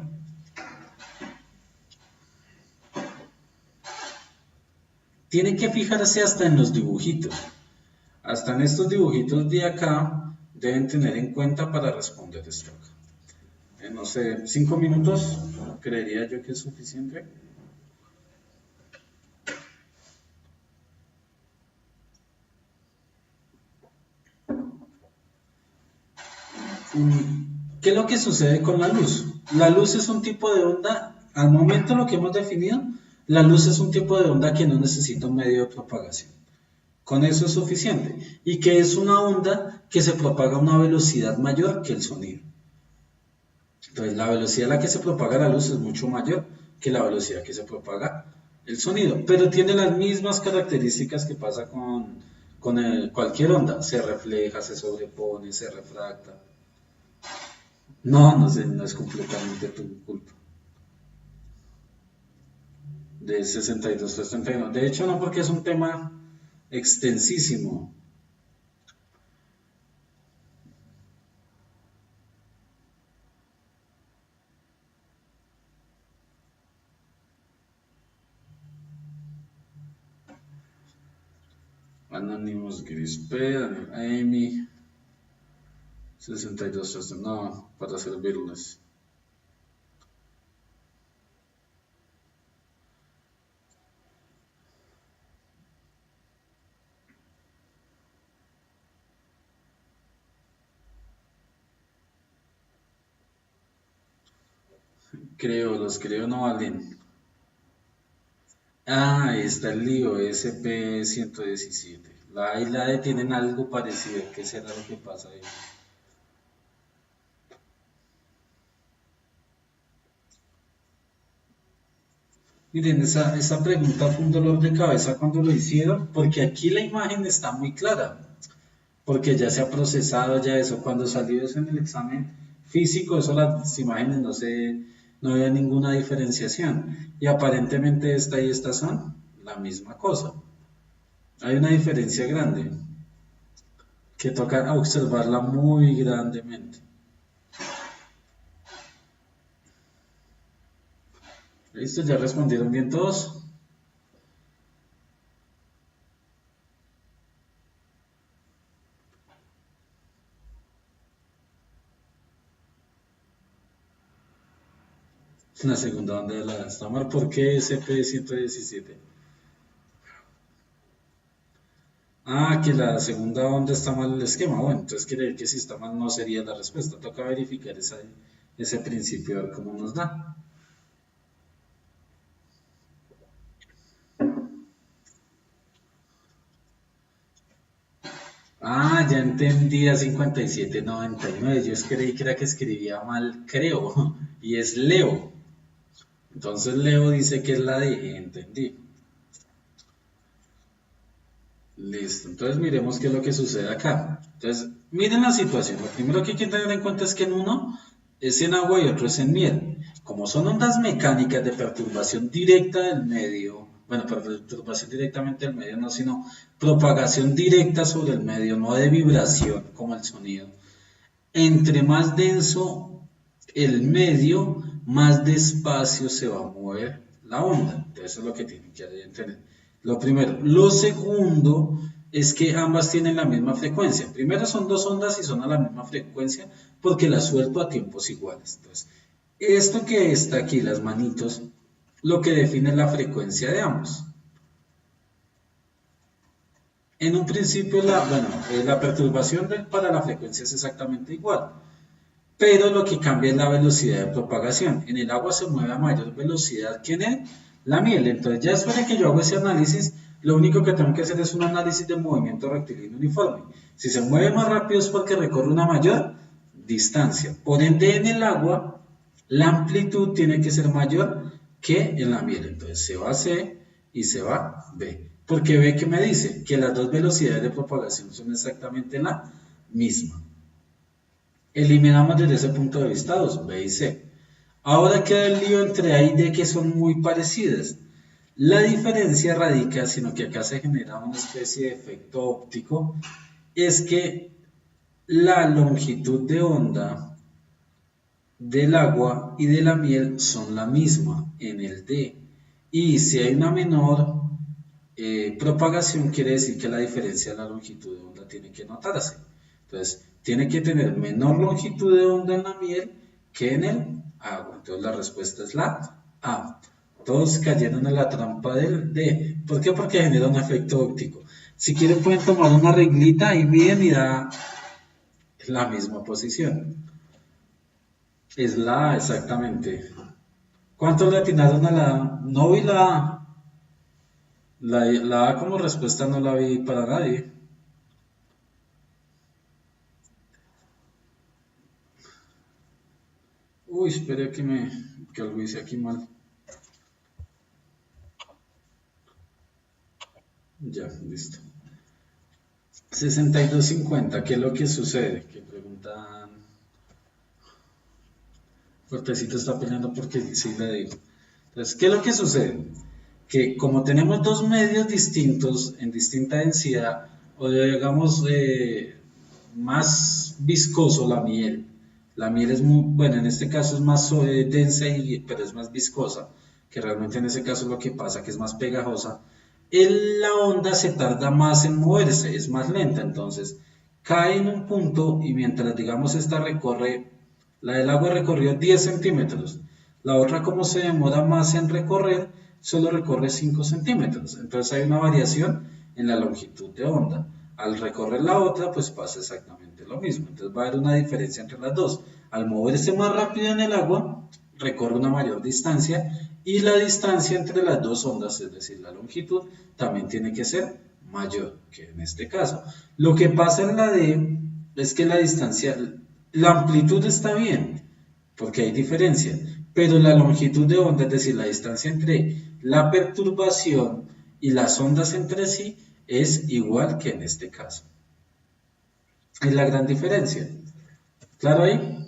Tienen que fijarse hasta en los dibujitos. Hasta en estos dibujitos de acá deben tener en cuenta para responder esto acá. No sé, 5 minutos, creería yo que es suficiente. ¿Qué es lo que sucede con la luz? La luz es un tipo de onda, al momento lo que hemos definido, la luz es un tipo de onda que no necesita un medio de propagación. Con eso es suficiente. Y que es una onda que se propaga a una velocidad mayor que el sonido. Entonces, la velocidad a la que se propaga la luz es mucho mayor que la velocidad que se propaga el sonido, pero tiene las mismas características que pasa con cualquier onda. Se refleja, se sobrepone, se refracta. No, no sé, no es completamente tu culpa. De 62 a 31. De hecho, no, porque es un tema extensísimo. Anonymous Grispe, Amy, 62 a no, para servirles. Creo, los creo no valen. Ah, ahí está el lío, SP-117. La A y la D tienen algo parecido. ¿Qué será lo que pasa ahí? Miren, esa pregunta fue un dolor de cabeza cuando lo hicieron, porque aquí la imagen está muy clara, porque ya se ha procesado ya eso. Cuando salió eso en el examen físico, eso las imágenes no había ninguna diferenciación. Y aparentemente esta y esta son la misma cosa. Hay una diferencia grande que toca observarla muy grandemente. ¿Listo? ¿Ya respondieron bien todos? La segunda onda de la está mal. ¿Por qué SP-117? Ah, que la segunda onda está mal el esquema. Bueno, entonces quiere decir que si está mal no sería la respuesta. Toca verificar ese principio a ver cómo nos da. Ah, ya entendí a 5799. Yo creí que era que escribía mal, creo. Y es Leo. Entonces Leo dice que es la D. Entendí. Listo, entonces miremos qué es lo que sucede acá. Entonces, miren la situación. Lo primero que hay que tener en cuenta es que en uno es en agua y otro es en miel. Como son ondas mecánicas de perturbación directa del medio, bueno, perturbación directamente del medio no, sino propagación directa sobre el medio, no de vibración como el sonido. Entre más denso el medio, más despacio se va a mover la onda. Entonces, eso es lo que tienen que entender. Lo primero. Lo segundo es que ambas tienen la misma frecuencia. Primero son dos ondas y son a la misma frecuencia porque las suelto a tiempos iguales. Entonces, esto que está aquí, las manitos, lo que define la frecuencia de ambos. En un principio, la perturbación para la frecuencia es exactamente igual, pero lo que cambia es la velocidad de propagación. En el agua se mueve a mayor velocidad que en la miel. Entonces, ya después de que yo hago ese análisis, lo único que tengo que hacer es un análisis de movimiento rectilíneo uniforme. Si se mueve más rápido es porque recorre una mayor distancia. Por ende, en el agua, la amplitud tiene que ser mayor que en la miel. Entonces, se va a C y se va B. Porque ve que me dice que las dos velocidades de propagación son exactamente la misma. Eliminamos desde ese punto de vista 2, B y C. Ahora queda el lío entre A y D que son muy parecidas. La diferencia radica, sino que acá se genera una especie de efecto óptico, es que la longitud de onda del agua y de la miel son la misma en el D. Y si hay una menor propagación, quiere decir que la diferencia de la longitud de onda tiene que notarse. Entonces, tiene que tener menor longitud de onda en la miel que en el agua. Entonces, la respuesta es la A. Todos cayeron en la trampa del D. ¿Por qué? Porque genera un efecto óptico. Si quieren pueden tomar una reglita y miden y da la misma posición. Es la A, exactamente. ¿Cuántos le atinaron a la A? No vi la A. La A como respuesta no la vi para nadie. Uy, espere que algo hice aquí mal. Ya, listo. 6250, ¿qué es lo que sucede? Que preguntan. Fuertecito está peleando porque sí le digo. Entonces, ¿qué es lo que sucede? Que como tenemos dos medios distintos en distinta densidad, o digamos más viscoso la miel es muy, bueno, en este caso es más densa, pero es más viscosa, que realmente en ese caso es lo que pasa, que es más pegajosa, la onda se tarda más en moverse, es más lenta, entonces cae en un punto y mientras digamos esta recorre, la del agua recorrió 10 centímetros, la otra como se demora más en recorrer, solo recorre 5 centímetros, entonces hay una variación en la longitud de onda. Al recorrer la otra, pues pasa exactamente lo mismo. Entonces va a haber una diferencia entre las dos. Al moverse más rápido en el agua, recorre una mayor distancia y la distancia entre las dos ondas, es decir, la longitud, también tiene que ser mayor que en este caso. Lo que pasa en la D es que la distancia, la amplitud está bien, porque hay diferencia, pero la longitud de onda, es decir, la distancia entre la perturbación y las ondas entre sí, es igual que en este caso. Es la gran diferencia. ¿Claro ahí?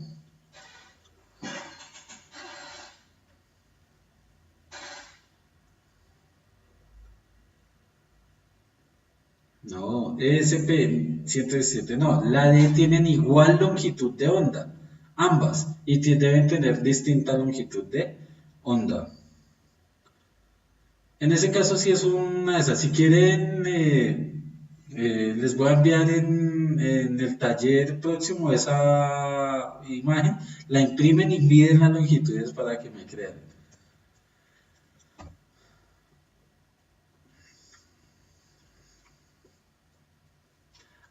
No, ESP 117 no. La D tienen igual longitud de onda, ambas, y deben tener distinta longitud de onda. En ese caso sí es una de esas. Si quieren, les voy a enviar en el taller próximo esa imagen, la imprimen y miden las longitudes para que me crean.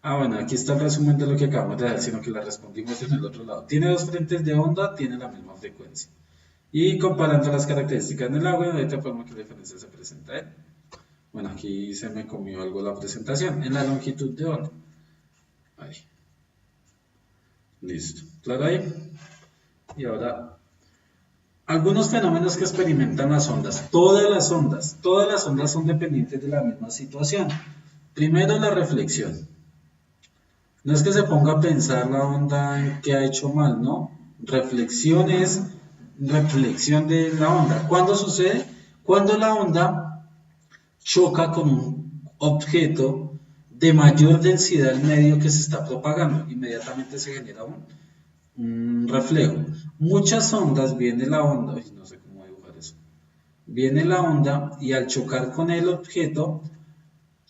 Bueno, aquí está el resumen de lo que acabamos de hacer, sino que la respondimos en el otro lado. Tiene dos frentes de onda, tiene la misma frecuencia. Y comparando las características del agua, de esta forma, ¿qué diferencia se presenta? Bueno, aquí se me comió algo la presentación. En la longitud de onda. Ahí. Listo. ¿Claro ahí? Y ahora, algunos fenómenos que experimentan las ondas. Todas las ondas son dependientes de la misma situación. Primero, la reflexión. No es que se ponga a pensar la onda en qué ha hecho mal, ¿no? Reflexión es reflexión de la onda. ¿Cuándo sucede? Cuando la onda choca con un objeto de mayor densidad al medio que se está propagando. Inmediatamente se genera un reflejo. Muchas ondas, viene la onda, no sé cómo dibujar eso, viene la onda y al chocar con el objeto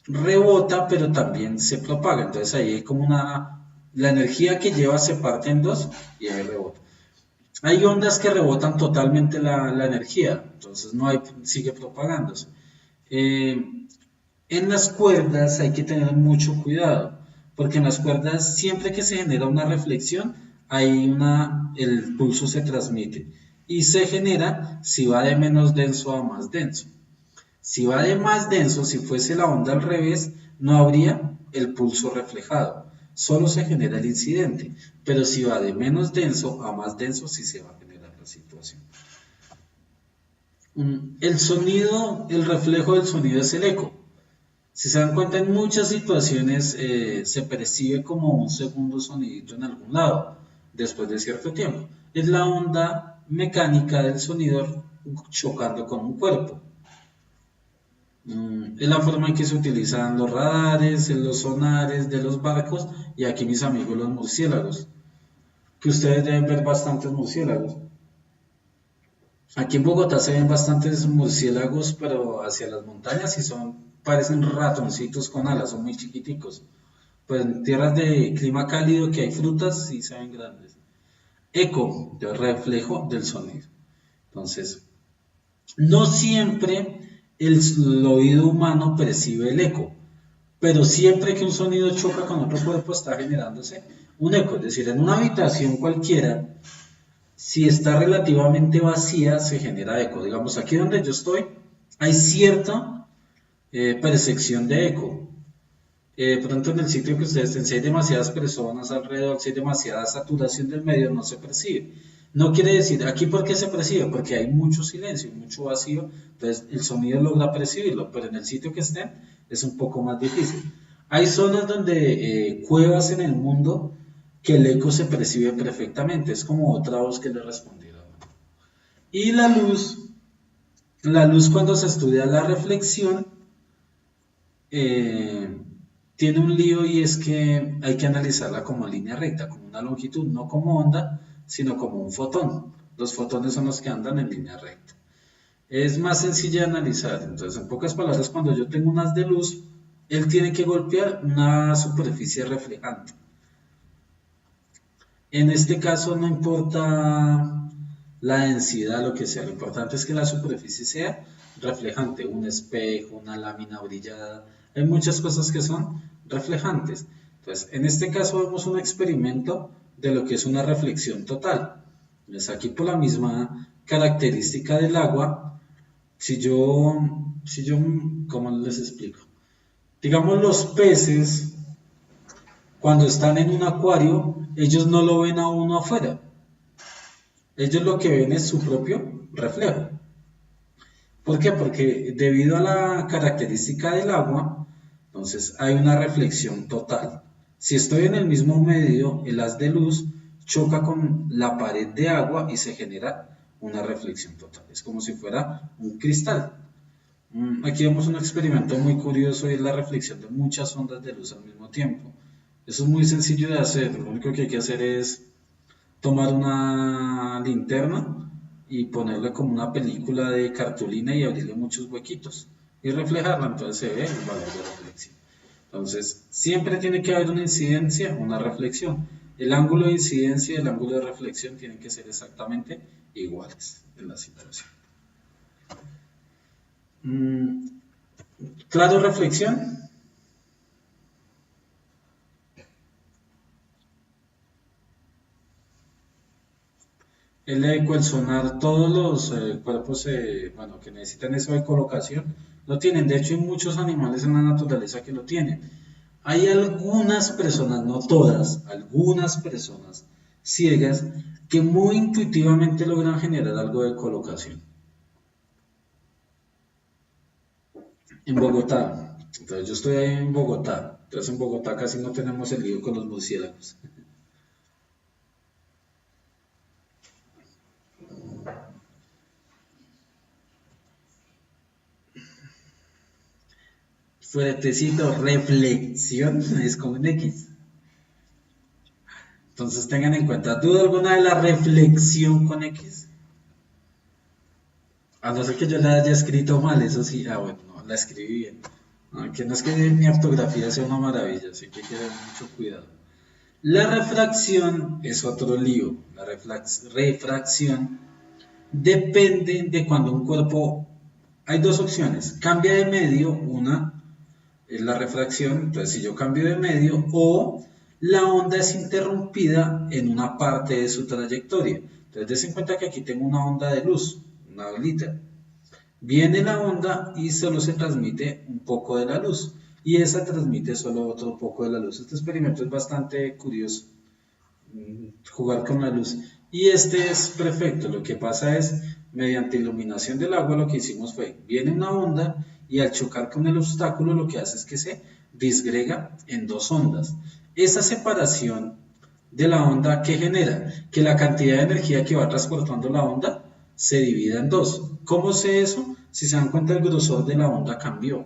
rebota, pero también se propaga. Entonces ahí hay como la energía que lleva se parte en dos y ahí rebota. Hay ondas que rebotan totalmente la energía, entonces no hay, sigue propagándose. En las cuerdas hay que tener mucho cuidado, porque en las cuerdas siempre que se genera una reflexión, el pulso se transmite y se genera si va de menos denso a más denso. Si va de más denso, si fuese la onda al revés, no habría el pulso reflejado, solo se genera el incidente, pero si va de menos denso a más denso, sí se va a generar la situación. El sonido, el reflejo del sonido es el eco. Si se dan cuenta, en muchas situaciones se percibe como un segundo sonidito en algún lado, después de cierto tiempo. Es la onda mecánica del sonido chocando con un cuerpo. Es la forma en que se utilizan los radares, los sonares de los barcos y aquí mis amigos los murciélagos, que ustedes deben ver bastantes murciélagos. Aquí en Bogotá se ven bastantes murciélagos, pero hacia las montañas y parecen ratoncitos con alas, son muy chiquiticos. Pues en tierras de clima cálido que hay frutas sí se ven grandes. Eco, de reflejo del sonido. Entonces, no siempre el oído humano percibe el eco, pero siempre que un sonido choca con otro cuerpo está generándose un eco, es decir, en una habitación cualquiera, si está relativamente vacía, se genera eco. Digamos, aquí donde yo estoy, hay cierta percepción de eco. Pronto en el sitio que ustedes estén, si hay demasiadas personas alrededor, si hay demasiada saturación del medio, no se percibe. No quiere decir, aquí por qué se percibe, porque hay mucho silencio, mucho vacío, entonces el sonido logra percibirlo, pero en el sitio que estén es un poco más difícil. Hay zonas donde cuevas en el mundo que el eco se percibe perfectamente, es como otra voz que le respondiera. Y la luz cuando se estudia la reflexión, eh, tiene un lío y es que hay que analizarla como línea recta, como una longitud, no como onda, sino como un fotón. Los fotones son los que andan en línea recta. Es más sencilla de analizar. Entonces, en pocas palabras, cuando yo tengo un haz de luz, él tiene que golpear una superficie reflejante. En este caso no importa la densidad, lo que sea, lo importante es que la superficie sea reflejante, un espejo, una lámina brillada, hay muchas cosas que son reflejantes. Entonces, en este caso vemos un experimento de lo que es una reflexión total. Entonces, aquí por la misma característica del agua, si yo, ¿cómo les explico? Digamos los peces, cuando están en un acuario, ellos no lo ven a uno afuera. Ellos lo que ven es su propio reflejo. ¿Por qué? Porque debido a la característica del agua, entonces hay una reflexión total. Si estoy en el mismo medio, el haz de luz choca con la pared de agua y se genera una reflexión total. Es como si fuera un cristal. Aquí vemos un experimento muy curioso y es la reflexión de muchas ondas de luz al mismo tiempo. Eso es muy sencillo de hacer. Lo único que hay que hacer es tomar una linterna y ponerle como una película de cartulina y abrirle muchos huequitos y reflejarla, entonces se ve el valor de reflexión. Entonces, siempre tiene que haber una incidencia, una reflexión. El ángulo de incidencia y el ángulo de reflexión tienen que ser exactamente iguales en la situación. ¿Claro, reflexión? El eco, el sonar, todos los cuerpos bueno, que necesitan eso de colocación lo tienen. De hecho, hay muchos animales en la naturaleza que lo tienen. Hay algunas personas, no todas, algunas personas ciegas que muy intuitivamente logran generar algo de colocación. En Bogotá, entonces yo estoy ahí en Bogotá, entonces en Bogotá casi no tenemos el lío con los murciélagos. Fuertecito, reflexión, es con un X. Entonces tengan en cuenta, ¿duda alguna de la reflexión con X? A no ser que yo la haya escrito mal, eso sí, bueno, no, la escribí bien. No, que no es que mi ortografía sea una maravilla, así que hay que tener mucho cuidado. La refracción es otro lío. La refracción depende de cuando un cuerpo... Hay dos opciones, cambia de medio, una es la refracción, entonces si yo cambio de medio, o la onda es interrumpida en una parte de su trayectoria. Entonces des en cuenta que aquí tengo una onda de luz, una bolita. Viene la onda y solo se transmite un poco de la luz, y esa transmite solo otro poco de la luz. Este experimento es bastante curioso, jugar con la luz. Y este es perfecto, lo que pasa es, mediante iluminación del agua, lo que hicimos fue, viene una onda y al chocar con el obstáculo lo que hace es que se disgrega en dos ondas. Esa separación de la onda, ¿qué genera? Que la cantidad de energía que va transportando la onda se divida en dos. ¿Cómo sé eso? Si se dan cuenta, el grosor de la onda cambió.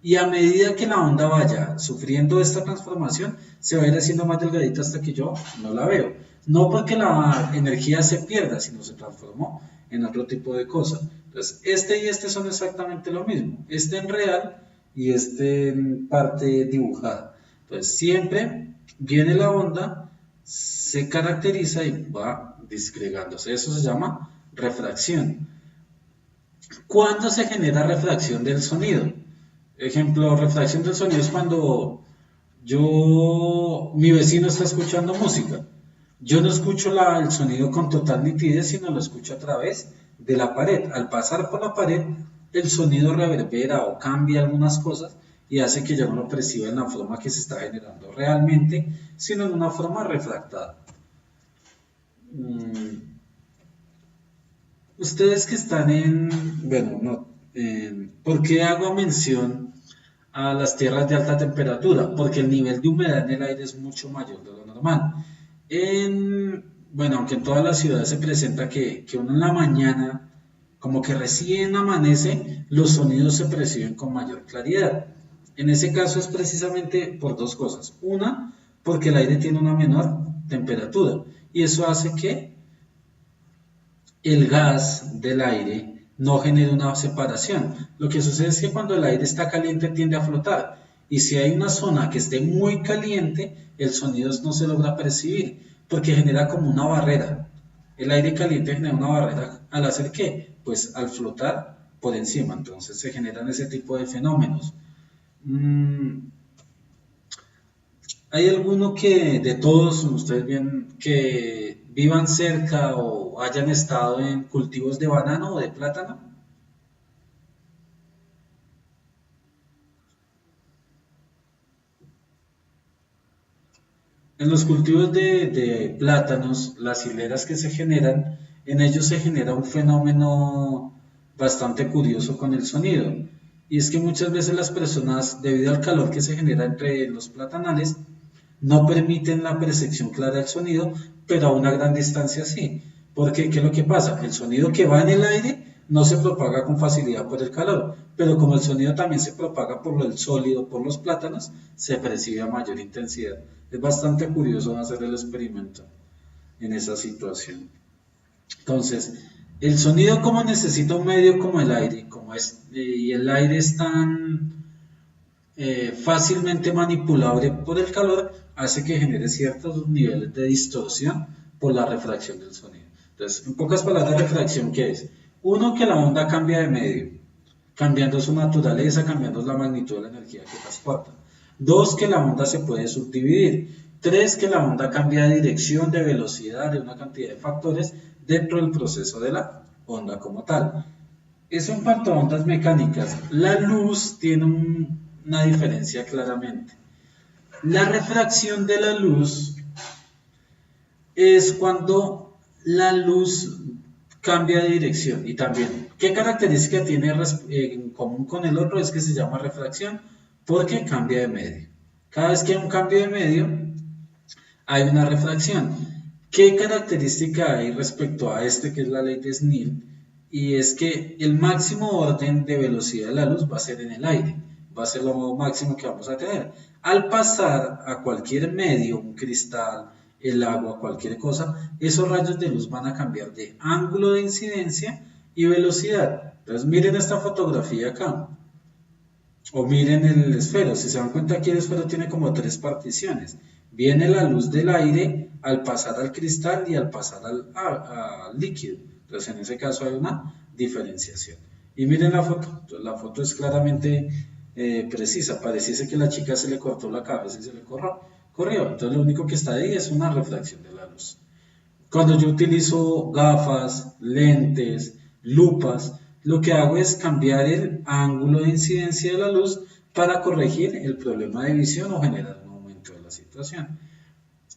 Y a medida que la onda vaya sufriendo esta transformación, se va a ir haciendo más delgadita hasta que yo no la veo. No porque la energía se pierda, sino se transformó en otro tipo de cosa. Entonces, este y este son exactamente lo mismo. Este en real y este en parte dibujada. Entonces, siempre viene la onda, se caracteriza y va disgregándose. Eso se llama refracción. ¿Cuándo se genera refracción del sonido? Ejemplo, refracción del sonido es cuando mi vecino está escuchando música. Yo no escucho el sonido con total nitidez, sino lo escucho a través de la pared. Al pasar por la pared, el sonido reverbera o cambia algunas cosas y hace que yo no lo perciba en la forma que se está generando realmente, sino en una forma refractada. Ustedes que están bueno, no, ¿por qué hago mención a las tierras de alta temperatura? Porque el nivel de humedad en el aire es mucho mayor de lo normal. Bueno, aunque en todas las ciudades se presenta que uno en la mañana, como que recién amanece, los sonidos se perciben con mayor claridad. En ese caso es precisamente por dos cosas. Una, porque el aire tiene una menor temperatura y eso hace que el gas del aire no genere una separación. Lo que sucede es que cuando el aire está caliente tiende a flotar y si hay una zona que esté muy caliente, el sonido no se logra percibir porque genera como una barrera. El aire caliente genera una barrera al hacer ¿qué? Pues al flotar por encima, entonces se generan ese tipo de fenómenos. ¿Hay alguno que de todos ustedes bien que vivan cerca o hayan estado en cultivos de banano o de plátano? En los cultivos de plátanos, las hileras que se generan, en ellos se genera un fenómeno bastante curioso con el sonido. Y es que muchas veces las personas, debido al calor que se genera entre los platanales, no permiten la percepción clara del sonido, pero a una gran distancia sí. Porque, ¿qué es lo que pasa? El sonido que va en el aire no se propaga con facilidad por el calor, pero como el sonido también se propaga por el sólido, por los plátanos, se percibe a mayor intensidad. Es bastante curioso hacer el experimento en esa situación. Entonces, el sonido como necesita un medio como el aire, y el aire es tan fácilmente manipulable por el calor, hace que genere ciertos niveles de distorsión por la refracción del sonido. Entonces, en pocas palabras, refracción, ¿qué es? Uno, que la onda cambia de medio, cambiando su naturaleza, cambiando la magnitud de la energía que transporta. Dos, que la onda se puede subdividir. Tres, que la onda cambia de dirección, de velocidad, de una cantidad de factores dentro del proceso de la onda como tal. Eso en cuanto a ondas mecánicas. La luz tiene una diferencia claramente. La refracción de la luz es cuando la luz cambia de dirección y también qué característica tiene en común con el otro es que se llama refracción porque cambia de medio. Cada vez que hay un cambio de medio hay una refracción. ¿Qué característica hay respecto a este que es la ley de Snell? Y es que el máximo orden de velocidad de la luz va a ser en el aire, va a ser lo máximo que vamos a tener. Al pasar a cualquier medio, un cristal, el agua, cualquier cosa, esos rayos de luz van a cambiar de ángulo de incidencia y velocidad. Entonces miren esta fotografía acá, o miren el esfero, si se dan cuenta aquí el esfero tiene como tres particiones. Viene la luz del aire al pasar al cristal y al pasar al líquido. Entonces en ese caso hay una diferenciación. Y miren la foto, entonces, la foto es claramente precisa, pareciese que la chica se le cortó la cabeza y se le corrió. Entonces lo único que está ahí es una refracción de la luz. Cuando yo utilizo gafas, lentes, lupas, lo que hago es cambiar el ángulo de incidencia de la luz para corregir el problema de visión o generar un aumento de la situación.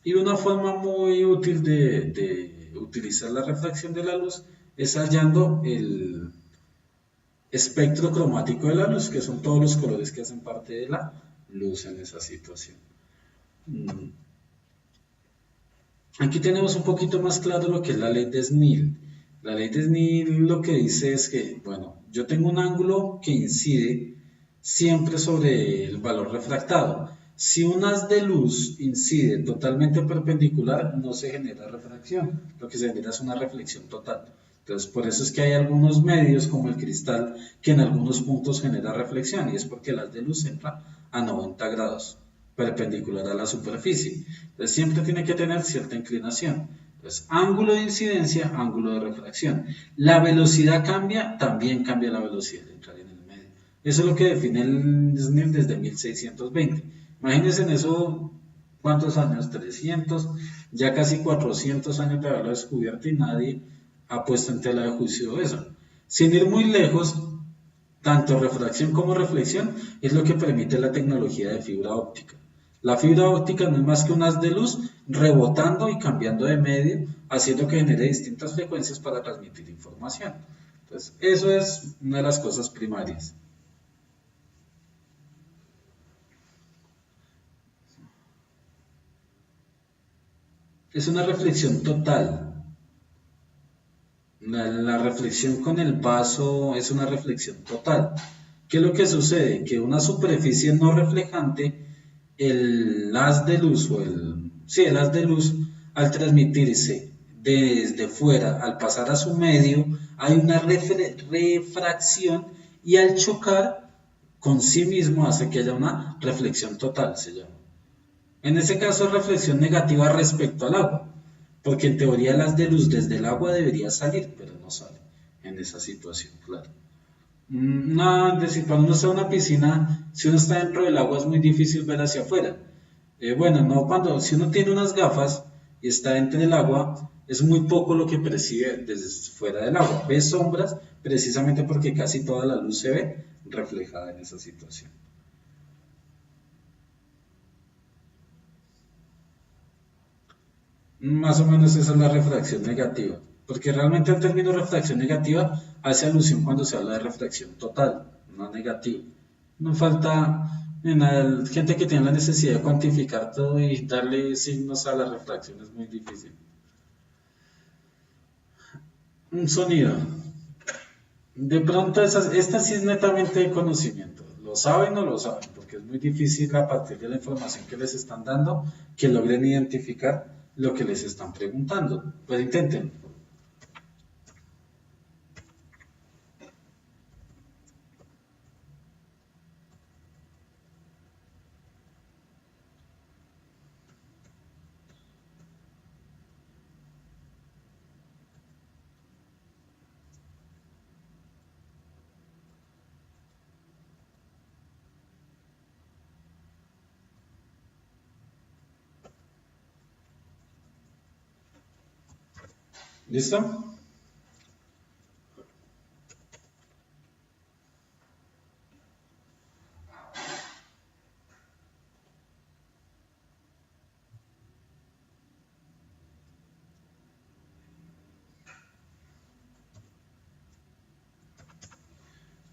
Y una forma muy útil de utilizar la refracción de la luz es hallando el espectro cromático de la luz, que son todos los colores que hacen parte de la luz en esa situación. Aquí tenemos un poquito más claro lo que es la ley de Snell. La ley de Snell lo que dice es que, bueno, yo tengo un ángulo que incide siempre sobre el valor refractado. Si un haz de luz incide totalmente perpendicular, no se genera refracción, lo que se genera es una reflexión total. Entonces, por eso es que hay algunos medios, como el cristal, que en algunos puntos genera reflexión, y es porque el haz de luz entra a 90 grados, perpendicular a la superficie. Entonces, siempre tiene que tener cierta inclinación. Entonces, ángulo de incidencia, ángulo de refracción. La velocidad cambia, también cambia la velocidad de entrar en el medio. Eso es lo que define el Snell desde 1620. Imagínense en eso, ¿cuántos años? 300, ya casi 400 años de haberlo descubierto y nadie ha puesto en tela de juicio eso. Sin ir muy lejos, tanto refracción como reflexión es lo que permite la tecnología de fibra óptica. La fibra óptica no es más que un haz de luz rebotando y cambiando de medio, haciendo que genere distintas frecuencias para transmitir información. Entonces, eso es una de las cosas primarias. Es una reflexión total. La reflexión con el vaso es una reflexión total. ¿Qué es lo que sucede? Que una superficie no reflejante, el haz de luz sí, el haz de luz, al transmitirse desde fuera, al pasar a su medio, hay una refracción y al chocar con sí mismo hace que haya una reflexión total, se llama. En ese caso, reflexión negativa respecto al agua, porque en teoría las de luz desde el agua debería salir, pero no sale en esa situación, claro. No, es decir, cuando uno está en una piscina, si uno está dentro del agua es muy difícil ver hacia afuera. Bueno, no si uno tiene unas gafas y está dentro del agua, es muy poco lo que percibe desde fuera del agua. Ve sombras precisamente porque casi toda la luz se ve reflejada en esa situación. Más o menos esa es la refracción negativa, porque realmente el término refracción negativa hace alusión cuando se habla de refracción total, no negativa. No falta gente que tiene la necesidad de cuantificar todo y darle signos a la refracción, es muy difícil. Un sonido. De pronto, esta sí es netamente de conocimiento. ¿Lo saben o no lo saben? Porque es muy difícil a partir de la información que les están dando que logren identificar lo que les están preguntando. Pues intenten. ¿Listo?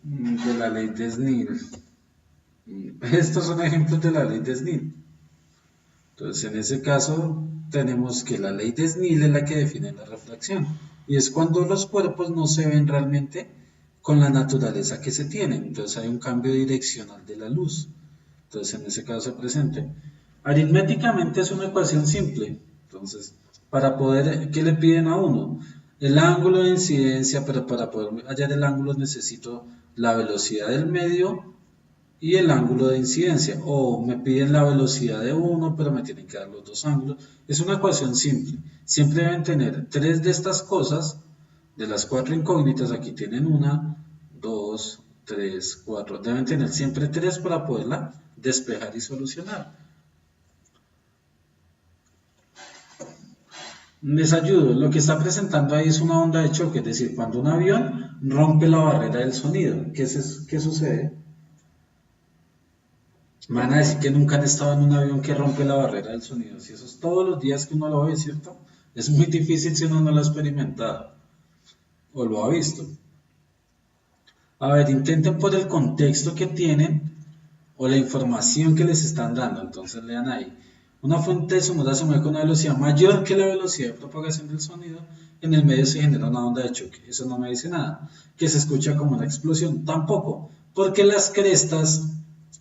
De la ley de Snell. Estos son ejemplos de la ley de Snell. Entonces, en ese caso, tenemos que la ley de Snell es la que define la refracción. Y es cuando los cuerpos no se ven realmente con la naturaleza que se tienen. Entonces, hay un cambio direccional de la luz. Entonces, en ese caso se presenta. Aritméticamente es una ecuación simple. Entonces, para poder, ¿qué le piden a uno? El ángulo de incidencia, pero para poder hallar el ángulo necesito la velocidad del medio y el ángulo de incidencia. O me piden la velocidad de uno, pero me tienen que dar los dos ángulos. Es una ecuación simple. Siempre deben tener tres de estas cosas, de las cuatro incógnitas, aquí tienen una, dos, tres, cuatro. Deben tener siempre tres para poderla despejar y solucionar. Les ayudo. Lo que está presentando ahí es una onda de choque, es decir, cuando un avión rompe la barrera del sonido. ¿Qué sucede? Me van a decir que nunca han estado en un avión que rompe la barrera del sonido. Si eso es todos los días que uno lo ve, ¿cierto? Es muy difícil si uno no lo ha experimentado o lo ha visto. A ver, intenten por el contexto que tienen o la información que les están dando. Entonces lean ahí. Una fuente sonora se mueve con una velocidad mayor que la velocidad de propagación del sonido. En el medio se genera una onda de choque. Eso no me dice nada. Que se escucha como una explosión. Tampoco. Porque las crestas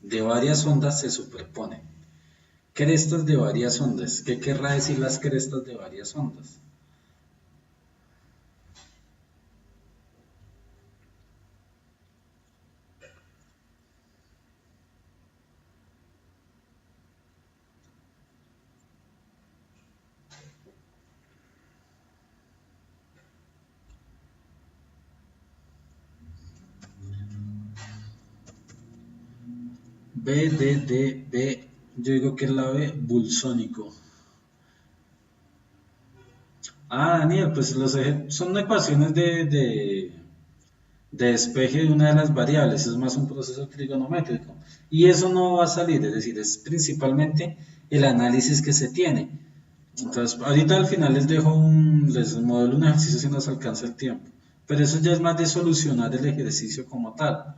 de varias ondas se superponen. Crestas de varias ondas. ¿Qué querrá decir las crestas de varias ondas? B, D, D, B, Yo digo que es la B, bulsónico. Ah, Daniel, pues los ejes son ecuaciones de despeje de una de las variables, es más un proceso trigonométrico. Y eso no va a salir, es decir, es principalmente el análisis que se tiene. Entonces, ahorita al final les modelo un ejercicio si nos alcanza el tiempo. Pero eso ya es más de solucionar el ejercicio como tal.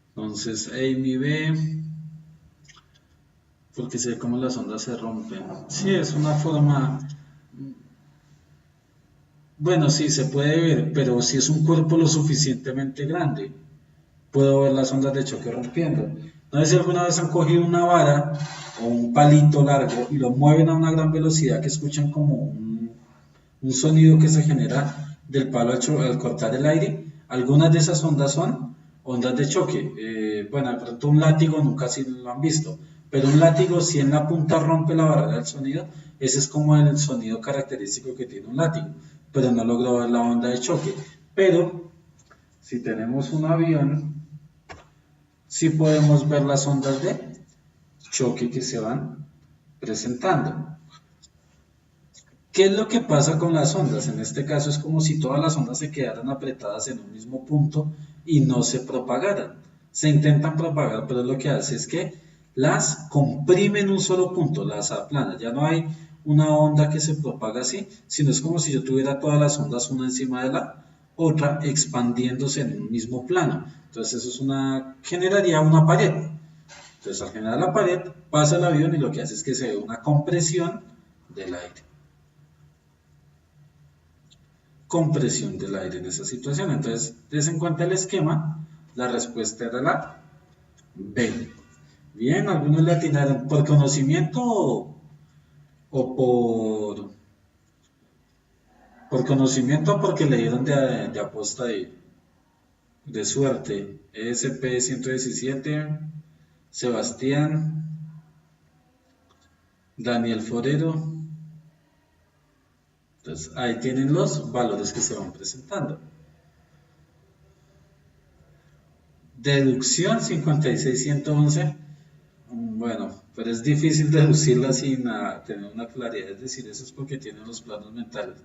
Entonces, A y B, porque se ve cómo las ondas se rompen. Sí, es una forma. Bueno, sí, se puede ver, pero si es un cuerpo lo suficientemente grande, puedo ver las ondas de choque rompiendo. No sé si alguna vez han cogido una vara o un palito largo y lo mueven a una gran velocidad que escuchan como un sonido que se genera del palo al cortar el aire. Algunas de esas ondas son ondas de choque. Bueno, de pronto un látigo nunca sí lo han visto, pero un látigo si en la punta rompe la barrera del sonido, ese es como el sonido característico que tiene un látigo, pero no logró ver la onda de choque. Pero si tenemos un avión, sí podemos ver las ondas de choque que se van presentando. ¿Qué es lo que pasa con las ondas? En este caso es como si todas las ondas se quedaran apretadas en un mismo punto y no se propagaran. Se intentan propagar, pero lo que hace es que las comprime en un solo punto, las aplana. Ya no hay una onda que se propaga así, sino es como si yo tuviera todas las ondas una encima de la otra expandiéndose en un mismo plano. Entonces eso es generaría una pared. Entonces al generar la pared pasa el avión y lo que hace es que se ve una compresión del aire. Compresión del aire en esa situación. Entonces, des en cuenta el esquema, la respuesta era la B. Bien, algunos le atinaron por conocimiento o por conocimiento o porque le dieron de aposta de suerte. ESP 117, Sebastián, Daniel Forero. Entonces, ahí tienen los valores que se van presentando. Deducción 56111. Bueno, pero es difícil deducirla sin tener una claridad, es decir, eso es porque tienen los planos mentales.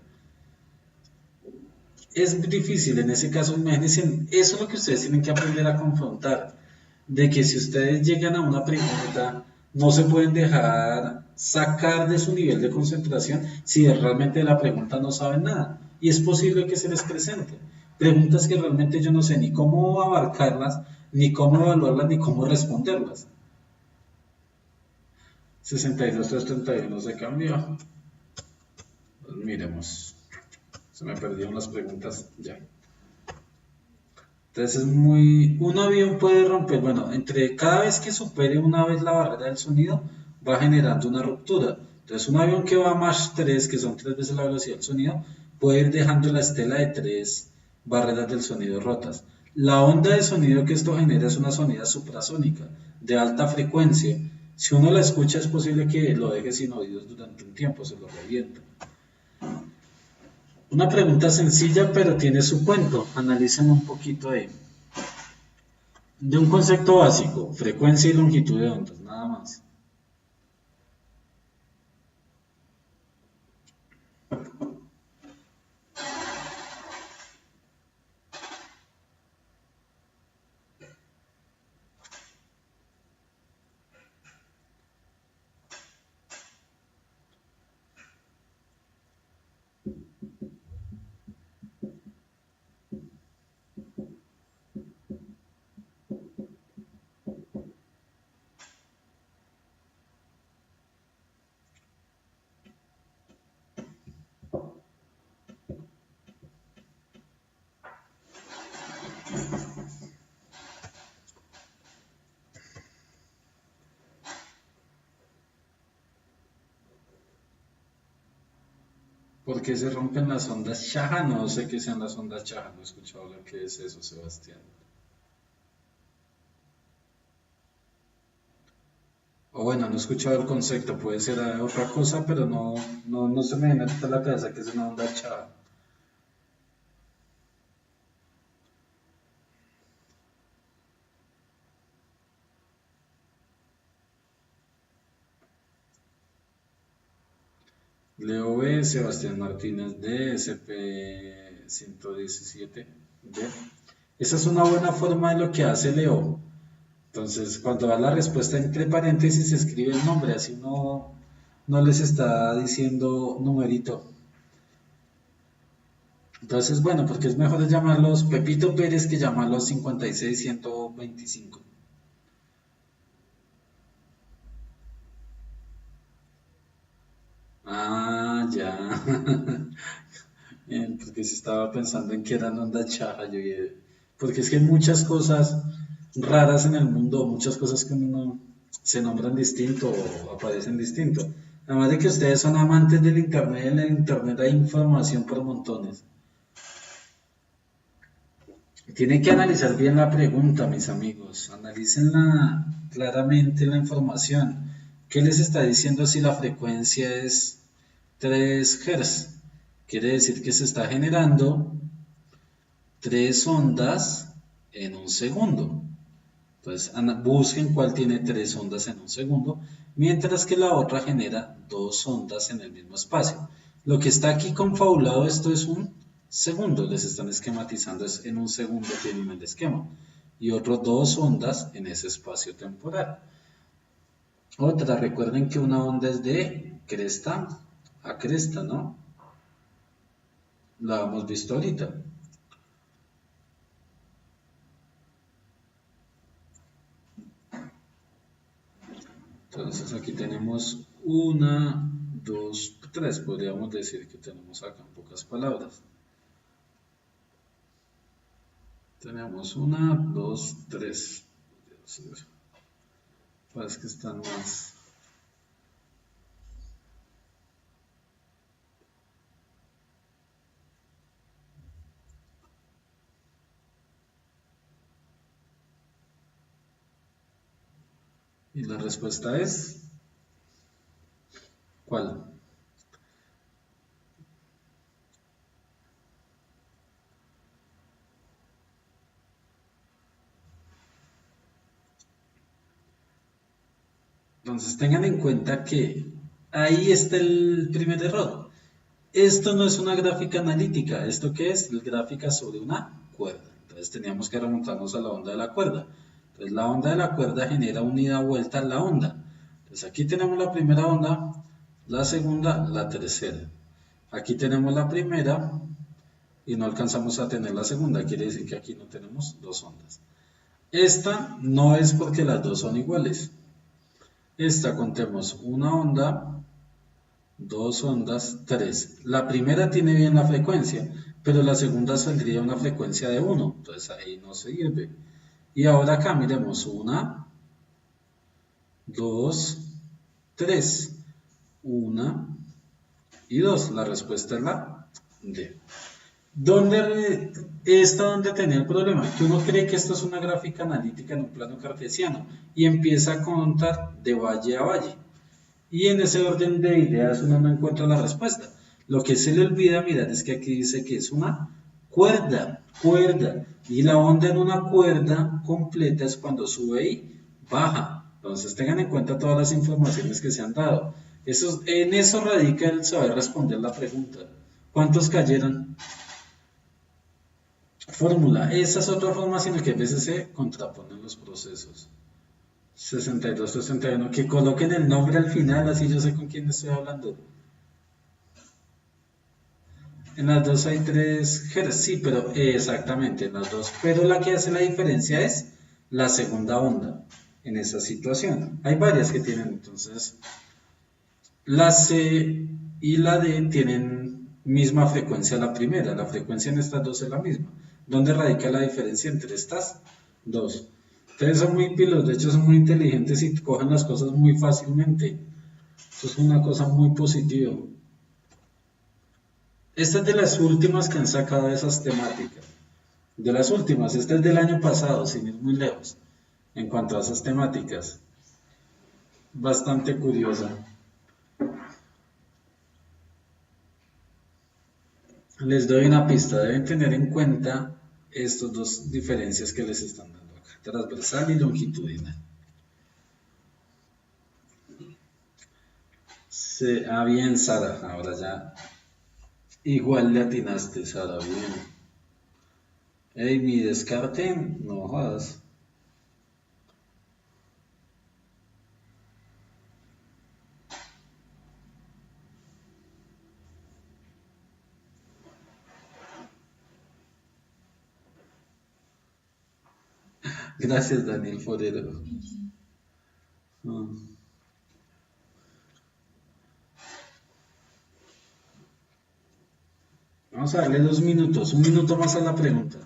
Es difícil, en ese caso, imagínense, eso es lo que ustedes tienen que aprender a confrontar, de que si ustedes llegan a una pregunta, no se pueden dejar sacar de su nivel de concentración si realmente de la pregunta no saben nada. Y es posible que se les presente preguntas que realmente yo no sé ni cómo abarcarlas, ni cómo evaluarlas, ni cómo responderlas. 62-331 se cambió. Pues miremos. Se me perdieron las preguntas ya. Entonces es muy... Un avión puede romper, bueno, entre cada vez que supere una vez la barrera del sonido, va generando una ruptura. Entonces un avión que va a Mach 3, que son 3 veces la velocidad del sonido, puede ir dejando la estela de 3 barreras del sonido rotas. La onda de sonido que esto genera es una sonida suprasónica, de alta frecuencia. Si uno la escucha es posible que lo deje sin oídos durante un tiempo, se lo revienta. Una pregunta sencilla, pero tiene su cuento. Analicen un poquito de un concepto básico, frecuencia y longitud de ondas, nada más. ¿Por qué se rompen las ondas Chaja? No sé qué sean las ondas Chaja, no he escuchado hablar qué es eso, Sebastián. O bueno, no he escuchado el concepto, puede ser otra cosa, pero no se me viene a la cabeza que es una onda Chaja. Leo B, Sebastián Martínez D, SP 117 D. Esa es una buena forma de lo que hace Leo. Entonces, cuando da la respuesta entre paréntesis, se escribe el nombre, así no les está diciendo numerito. Entonces, bueno, porque es mejor llamarlos Pepito Pérez que llamarlos 56125. Ah, ya. Bien, porque si estaba pensando en que eran onda chaja, porque es que hay muchas cosas raras en el mundo, muchas cosas que uno se nombran distinto o aparecen distinto. Además de que ustedes son amantes del internet, en el internet hay información por montones. Tienen que analizar bien la pregunta, mis amigos. Analícenla claramente la información. ¿Qué les está diciendo si la frecuencia es 3 Hz? Quiere decir que se está generando 3 ondas en un segundo. Entonces busquen cuál tiene 3 ondas en un segundo, mientras que la otra genera 2 ondas en el mismo espacio. Lo que está aquí confabulado, esto es un segundo, les están esquematizando, es en un segundo tienen el esquema. Y otros 2 ondas en ese espacio temporal. Otra, recuerden que una onda es de cresta a cresta, ¿no? La hemos visto ahorita. Entonces aquí tenemos una, dos, tres. Podríamos decir que tenemos acá en pocas palabras. Tenemos una, dos, tres. Parece que están más. Y la respuesta es, ¿cuál? Entonces tengan en cuenta que ahí está el primer error. Esto no es una gráfica analítica. ¿Esto qué es? Es gráfica sobre una cuerda. Entonces teníamos que remontarnos a la onda de la cuerda. Entonces la onda de la cuerda genera un ida vuelta a la onda. Entonces aquí tenemos la primera onda, la segunda, la tercera. Aquí tenemos la primera y no alcanzamos a tener la segunda. Quiere decir que aquí no tenemos dos ondas. Esta no es porque las dos son iguales. Esta contemos una onda, dos ondas, tres. La primera tiene bien la frecuencia, pero la segunda saldría una frecuencia de 1, entonces ahí no sirve. Y ahora acá miremos una, dos, tres. Una y dos. La respuesta es la D. ¿Dónde tenía el problema? Que uno cree que esto es una gráfica analítica en un plano cartesiano y empieza a contar de valle a valle. Y en ese orden de ideas uno no encuentra la respuesta. Lo que se le olvida mirar es que aquí dice que es una cuerda. Y la onda en una cuerda completa es cuando sube y baja. Entonces tengan en cuenta todas las informaciones que se han dado. En eso radica el saber responder la pregunta. ¿Cuántos cayeron? Fórmula. Esa es otra forma en la que a veces se contraponen los procesos. 62, 61, que coloquen el nombre al final, así yo sé con quién estoy hablando. En las dos hay 3 Hz, sí, pero exactamente, en las dos. Pero la que hace la diferencia es la segunda onda en esa situación. Hay varias que tienen, entonces, la C y la D tienen misma frecuencia la primera. La frecuencia en estas dos es la misma. ¿Dónde radica la diferencia entre estas dos? Ustedes son muy pilos, de hecho son muy inteligentes y cogen las cosas muy fácilmente. Eso es una cosa muy positiva. Esta es de las últimas que han sacado de esas temáticas. De las últimas, esta es del año pasado, sin ir muy lejos, en cuanto a esas temáticas. Bastante curiosa. Les doy una pista, deben tener en cuenta estas dos diferencias que les están dando acá, transversal y longitudinal. Bien, Sara, ahora ya. Igual le atinaste, Sara, bien. Ey, mi descarte, no jodas. Gracias, Daniel Forero. Mm. Vamos a darle 2 minutos, un minuto más a la pregunta.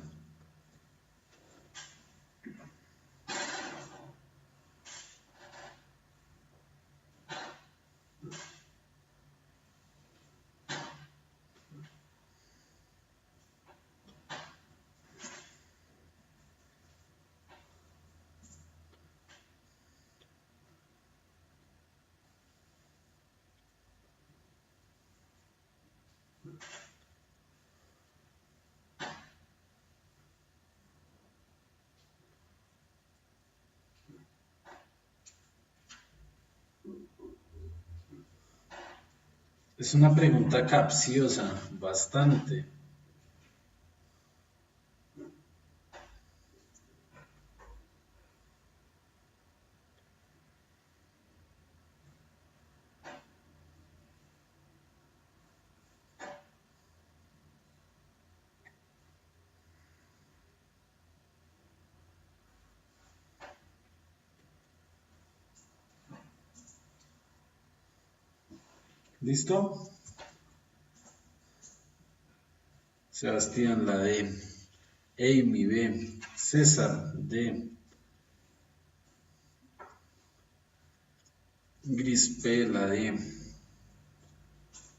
Es una pregunta capciosa, bastante. ¿Listo? Sebastián, la D. Amy, B. César, D. Grispe, la D.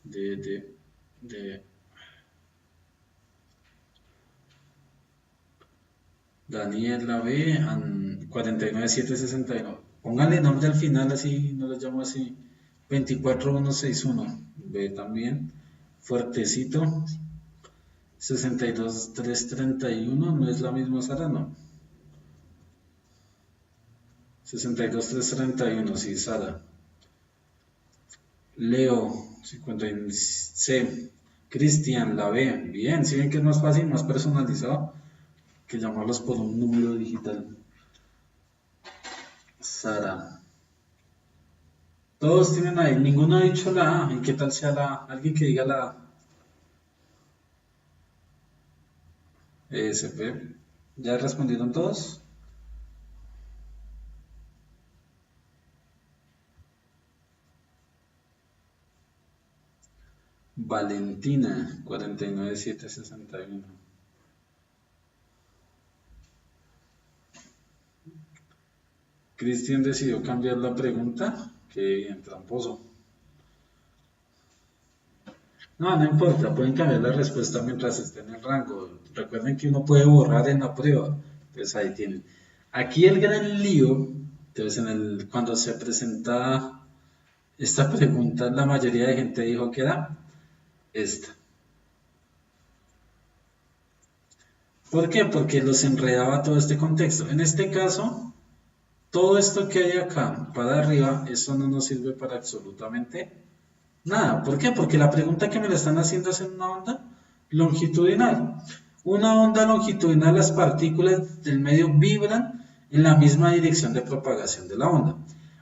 D. Daniel, la B. 49769. Póngale nombre al final, así no lo llamo así. 24161. B también. Fuertecito. 62331. No es la misma Sara, no. 62331, sí, Sara. Leo, 50 C. Cristian, la B. Bien, si ven que es más fácil, más personalizado que llamarlos por un número digital. Sara. Todos tienen ahí, ninguno ha dicho la A. ¿Y qué tal sea la A? Alguien que diga la A. ESP. ¿Ya respondieron todos? Valentina, 49761. Cristian decidió cambiar la pregunta. Qué bien, tramposo. No, no importa, pueden cambiar la respuesta mientras esté en el rango. Recuerden que uno puede borrar en la prueba. Entonces ahí tienen. Aquí el gran lío, entonces cuando se presenta esta pregunta, la mayoría de gente dijo que era esta. ¿Por qué? Porque los enredaba todo este contexto. En este caso, todo esto que hay acá para arriba, eso no nos sirve para absolutamente nada. ¿Por qué? Porque la pregunta que me la están haciendo es en una onda longitudinal. Una onda longitudinal, las partículas del medio vibran en la misma dirección de propagación de la onda.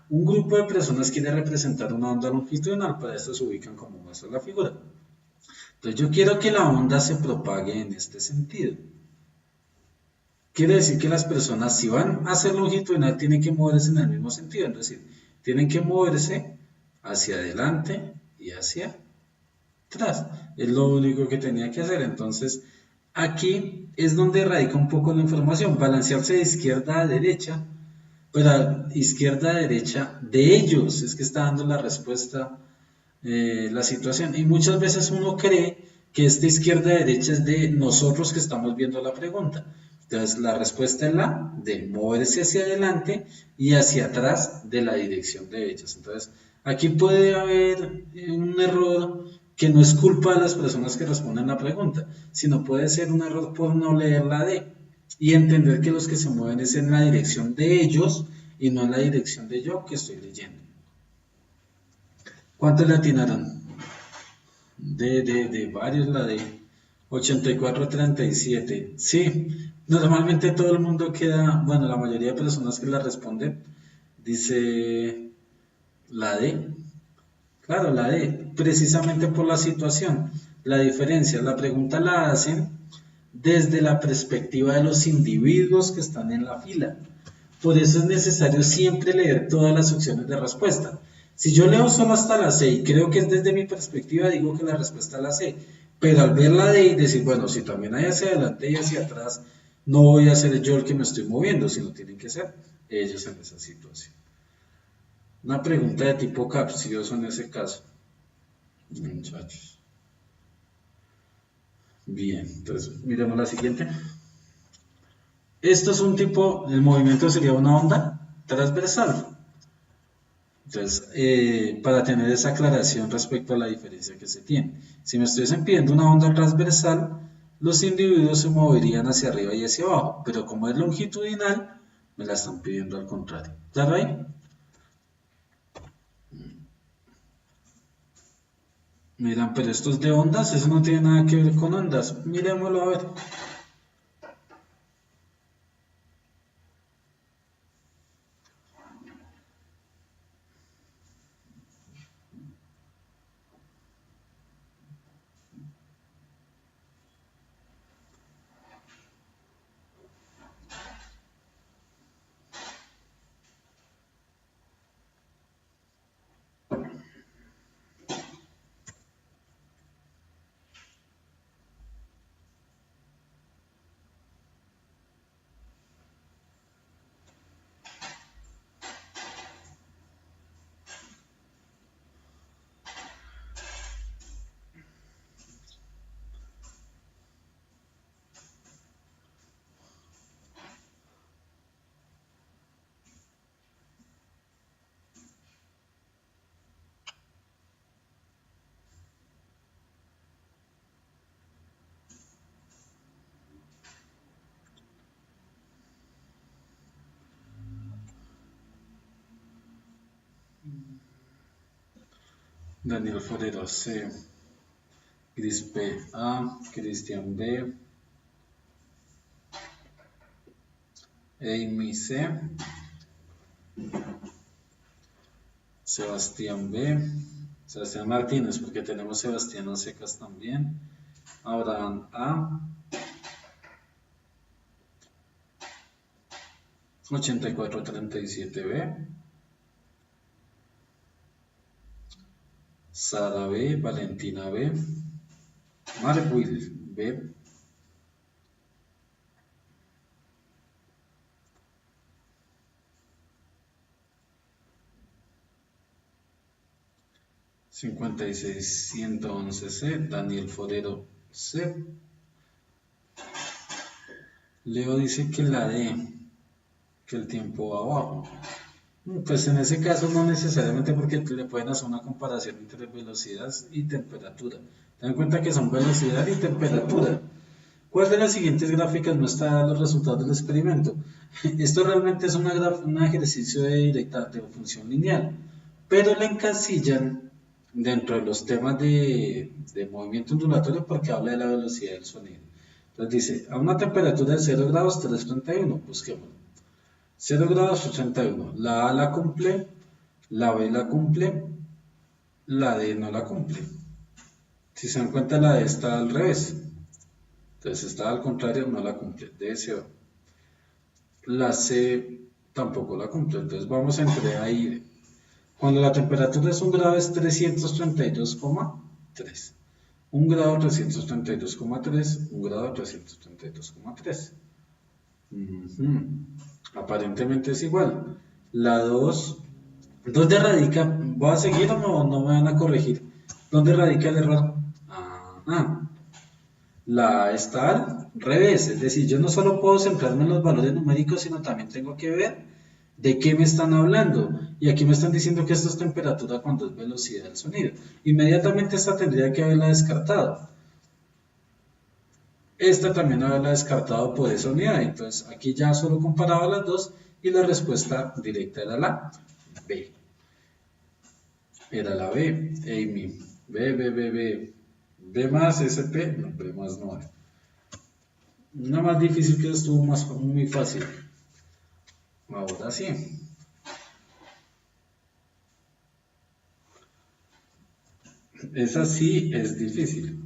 Un grupo de personas quiere representar una onda longitudinal, para esto se ubican como muestra la figura. Entonces yo quiero que la onda se propague en este sentido. Quiere decir que las personas, si van a ser longitudinal, tienen que moverse en el mismo sentido, es decir, tienen que moverse hacia adelante y hacia atrás. Es lo único que tenía que hacer. Entonces, aquí es donde radica un poco la información, balancearse de izquierda a derecha, pero izquierda a derecha de ellos, es que está dando la respuesta, la situación. Y muchas veces uno cree que esta izquierda a derecha es de nosotros que estamos viendo la pregunta. Entonces, la respuesta es la de moverse hacia adelante y hacia atrás de la dirección de ellos. Entonces, aquí puede haber un error que no es culpa de las personas que responden la pregunta, sino puede ser un error por no leer la D y entender que los que se mueven es en la dirección de ellos y no en la dirección de yo que estoy leyendo. ¿Cuántos le atinaron? De varios, la de 84-37. Sí, normalmente todo el mundo queda, bueno, la mayoría de personas que la responden dice la D. Claro, la D, precisamente por la situación. La diferencia, la pregunta la hacen desde la perspectiva de los individuos que están en la fila. Por eso es necesario siempre leer todas las opciones de respuesta. Si yo leo solo hasta la C y creo que es desde mi perspectiva, digo que la respuesta es la C. Pero al ver la D y decir, bueno, si también hay hacia adelante y hacia atrás, no voy a ser yo el que me estoy moviendo, sino tienen que ser ellos en esa situación. Una pregunta de tipo capcioso en ese caso. Muchachos. Bien, entonces miremos la siguiente. Esto es un tipo, el movimiento sería una onda transversal. Entonces, para tener esa aclaración respecto a la diferencia que se tiene. Si me estuviesen pidiendo una onda transversal, los individuos se moverían hacia arriba y hacia abajo, pero como es longitudinal, me la están pidiendo al contrario. ¿Claro ahí? Miran, pero esto es de ondas, eso no tiene nada que ver con ondas. Miremoslo a ver. Daniel Forero C. Grispe A. Cristian B. Amy C. Sebastián B. Sebastián Martínez, porque tenemos Sebastián Secas también. Abraham A. 8437B. Sara B. Valentina B. Marwil B. C. Daniel Forero C. Leo dice que la D, que el tiempo va abajo. Pues en ese caso no necesariamente, porque le pueden hacer una comparación entre velocidad y temperatura. Ten en cuenta que son velocidad y temperatura. ¿Cuál de las siguientes gráficas muestra los resultados del experimento? Esto realmente es un ejercicio de función lineal, pero le encasillan dentro de los temas de movimiento ondulatorio porque habla de la velocidad del sonido. Entonces dice, a una temperatura de 0 grados 331, busquémoslo. 0 grados 81, la A la cumple, la B la cumple, la D no la cumple. Si se dan cuenta, la D está al revés. Entonces está al contrario, no la cumple. D, C, O. La C tampoco la cumple. Entonces vamos entre A y D. Cuando la temperatura es 1 grado es 332,3. 1 grado 332,3, 1 grado 332,3. Aparentemente es igual. La 2, ¿dónde radica? ¿Voy a seguir o no me van a corregir? ¿Dónde radica el error? La A está al revés, es decir, yo no solo puedo centrarme en los valores numéricos, sino también tengo que ver de qué me están hablando. Y aquí me están diciendo que esto es temperatura cuando es velocidad del sonido. Inmediatamente esta tendría que haberla descartado. Esta también haberla descartado por esa unidad. Entonces aquí ya solo comparaba las dos y la respuesta directa era la B. Era la B, Amy. B, B, B, B. B más SP, no, B más no hay. Una más difícil que estuvo muy fácil. Ahora sí. Esa sí es difícil.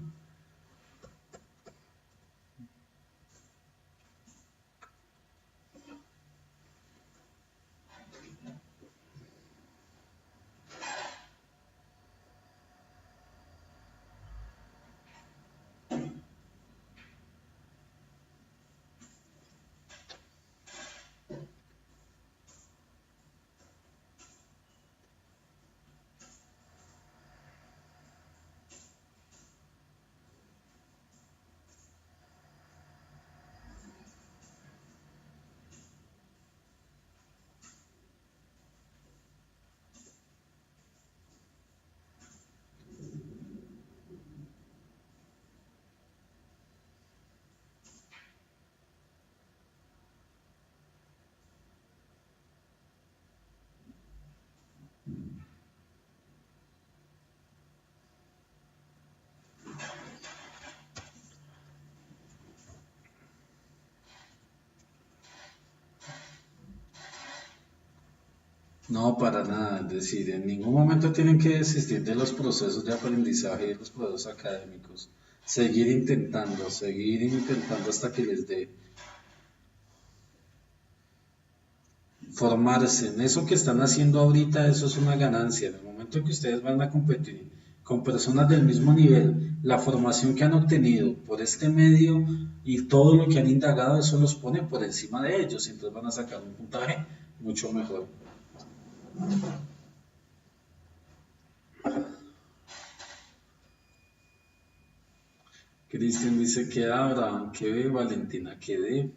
No, para nada. Es decir, en ningún momento tienen que desistir de los procesos de aprendizaje y de los procesos académicos. Seguir intentando hasta que les dé formarse. En eso que están haciendo ahorita, eso es una ganancia. En el momento que ustedes van a competir con personas del mismo nivel, la formación que han obtenido por este medio y todo lo que han indagado, eso los pone por encima de ellos. Entonces van a sacar un puntaje mucho mejor. Cristian dice que A, Abraham que B, Valentina que D.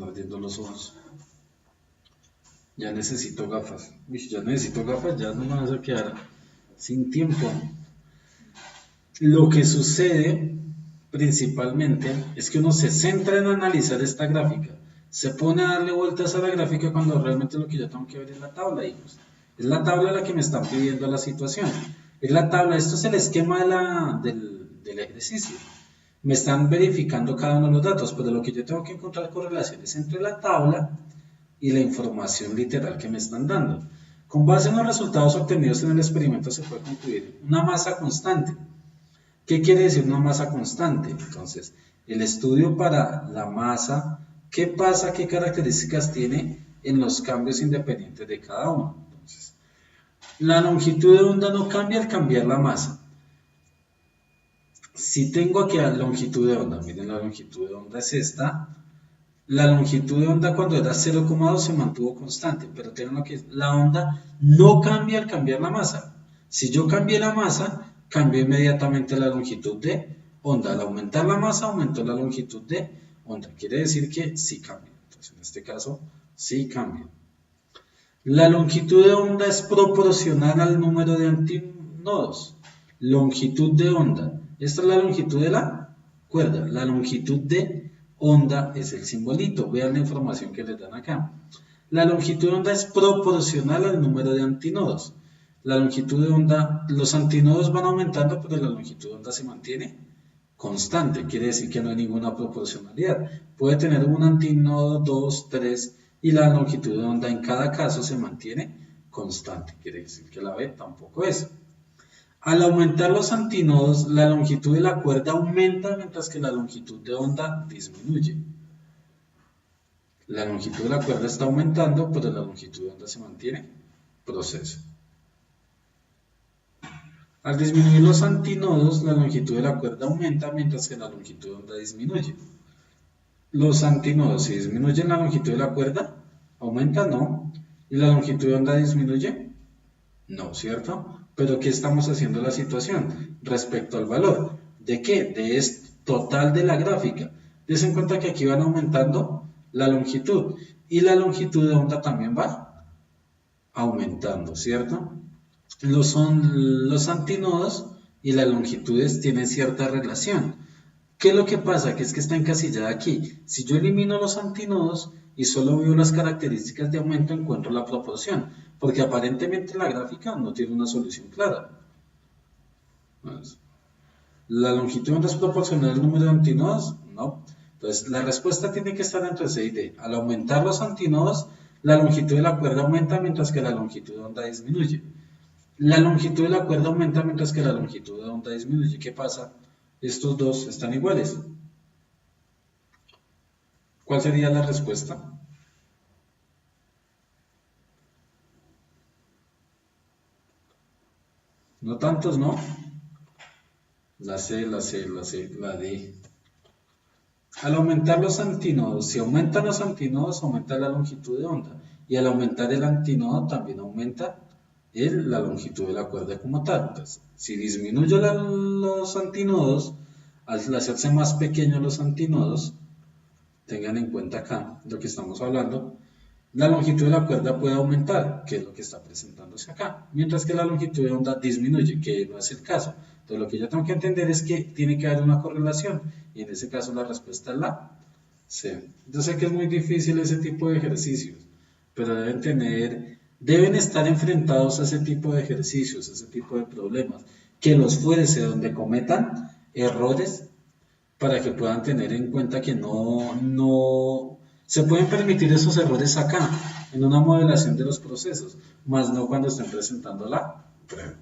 Ardiendo los ojos. Ya necesito gafas. Uy, ya necesito gafas, ya no me vas a quedar sin tiempo. Lo que sucede principalmente es que uno se centra en analizar esta gráfica, se pone a darle vueltas a la gráfica cuando realmente lo que yo tengo que ver es la tabla, hijos. Es la tabla la que me están pidiendo la situación. Es la tabla, esto es el esquema del ejercicio. Me están verificando cada uno de los datos, pero lo que yo tengo que encontrar correlaciones entre la tabla y la información literal que me están dando. Con base en los resultados obtenidos en el experimento se puede concluir una masa constante. ¿Qué quiere decir una masa constante? Entonces, el estudio para la masa, ¿qué pasa? ¿Qué características tiene en los cambios independientes de cada uno? Entonces, la longitud de onda no cambia al cambiar la masa. Si tengo aquí la longitud de onda, miren la longitud de onda es esta. La longitud de onda cuando era 0,2 se mantuvo constante, pero tengan que la onda no cambia al cambiar la masa. Si yo cambié la masa, cambió inmediatamente la longitud de onda. Al aumentar la masa, aumentó la longitud de onda. Quiere decir que sí cambia. Entonces, en este caso, sí cambia. La longitud de onda es proporcional al número de antinodos. Longitud de onda. Esta es la longitud de la cuerda. La longitud de onda es el simbolito. Vean la información que les dan acá. La longitud de onda es proporcional al número de antinodos. La longitud de onda, los antinodos van aumentando, pero la longitud de onda se mantiene constante. Quiere decir que no hay ninguna proporcionalidad. Puede tener un antinodo, 2, 3, y la longitud de onda en cada caso se mantiene constante. Quiere decir que la B tampoco es. Al aumentar los antinodos, la longitud de la cuerda aumenta mientras que la longitud de onda disminuye. La longitud de la cuerda está aumentando, pero la longitud de onda se mantiene. Proceso. Al disminuir los antinodos, la longitud de la cuerda aumenta mientras que la longitud de onda disminuye. Los antinodos, si disminuyen la longitud de la cuerda, aumenta, no. ¿Y la longitud de onda disminuye? No, ¿cierto? Pero ¿qué estamos haciendo la situación? Respecto al valor. ¿De qué? De total de la gráfica. Des en cuenta que aquí van aumentando la longitud. Y la longitud de onda también va aumentando, ¿cierto? Los antinodos y las longitudes tienen cierta relación. ¿Qué es lo que pasa? Que es que está encasillada aquí. Si yo elimino los antinodos y solo veo las características de aumento, encuentro la proporción, porque aparentemente la gráfica no tiene una solución clara. Pues, ¿la longitud es proporcional al número de antinodos? No. Entonces, la respuesta tiene que estar entre C y D. Al aumentar los antinodos, la longitud de la cuerda aumenta mientras que la longitud de onda disminuye. La longitud de la cuerda aumenta mientras que la longitud de onda disminuye. ¿Qué pasa? Estos dos están iguales. ¿Cuál sería la respuesta? No tantos, ¿no? La C, la C, la C, la D. Al aumentar los antinodos, si aumentan los antinodos, aumenta la longitud de onda. Y al aumentar el antinodo, también aumenta la longitud de la cuerda como tal. Entonces, si disminuyo los antinodos, al hacerse más pequeños los antinodos, tengan en cuenta acá lo que estamos hablando, la longitud de la cuerda puede aumentar, que es lo que está presentándose acá, mientras que la longitud de onda disminuye, que no es el caso. Entonces lo que yo tengo que entender es que tiene que haber una correlación, y en ese caso la respuesta es la C. Yo sé que es muy difícil ese tipo de ejercicios, pero deben estar enfrentados a ese tipo de ejercicios, a ese tipo de problemas, que los fuerce donde cometan errores para que puedan tener en cuenta que no se pueden permitir esos errores acá, en una modelación de los procesos, más no cuando estén presentando la prueba.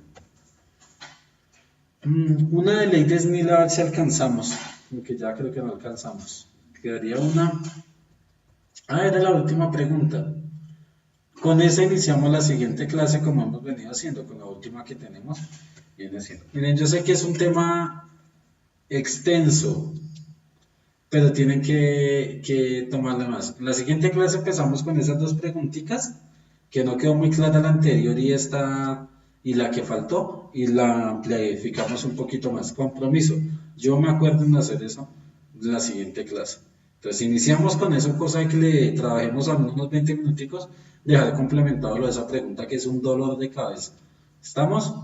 Una de ley de Snell, a ver si alcanzamos, aunque ya creo que no alcanzamos. Quedaría una. Era la última pregunta. Con esa iniciamos la siguiente clase como hemos venido haciendo, con la última que tenemos. Viene siendo. Miren, yo sé que es un tema extenso, pero tienen que tomarle más. En la siguiente clase empezamos con esas dos preguntitas, que no quedó muy clara la anterior y la que faltó, y la amplificamos un poquito más. Compromiso. Yo me acuerdo en hacer eso en la siguiente clase. Entonces iniciamos con eso, cosa de que le trabajemos a unos 20 minuticos, dejar complementado lo de esa pregunta que es un dolor de cabeza. ¿Estamos?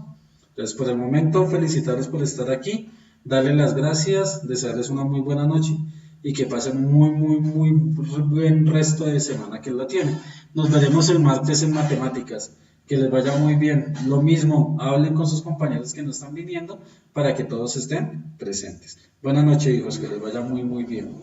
Entonces por el momento felicitarles por estar aquí, darles las gracias, desearles una muy buena noche y que pasen un muy buen resto de semana que la tienen. Nos veremos el martes en matemáticas. Que les vaya muy bien. Lo mismo, hablen con sus compañeros que no están viniendo para que todos estén presentes. Buenas noches, hijos, que les vaya muy bien.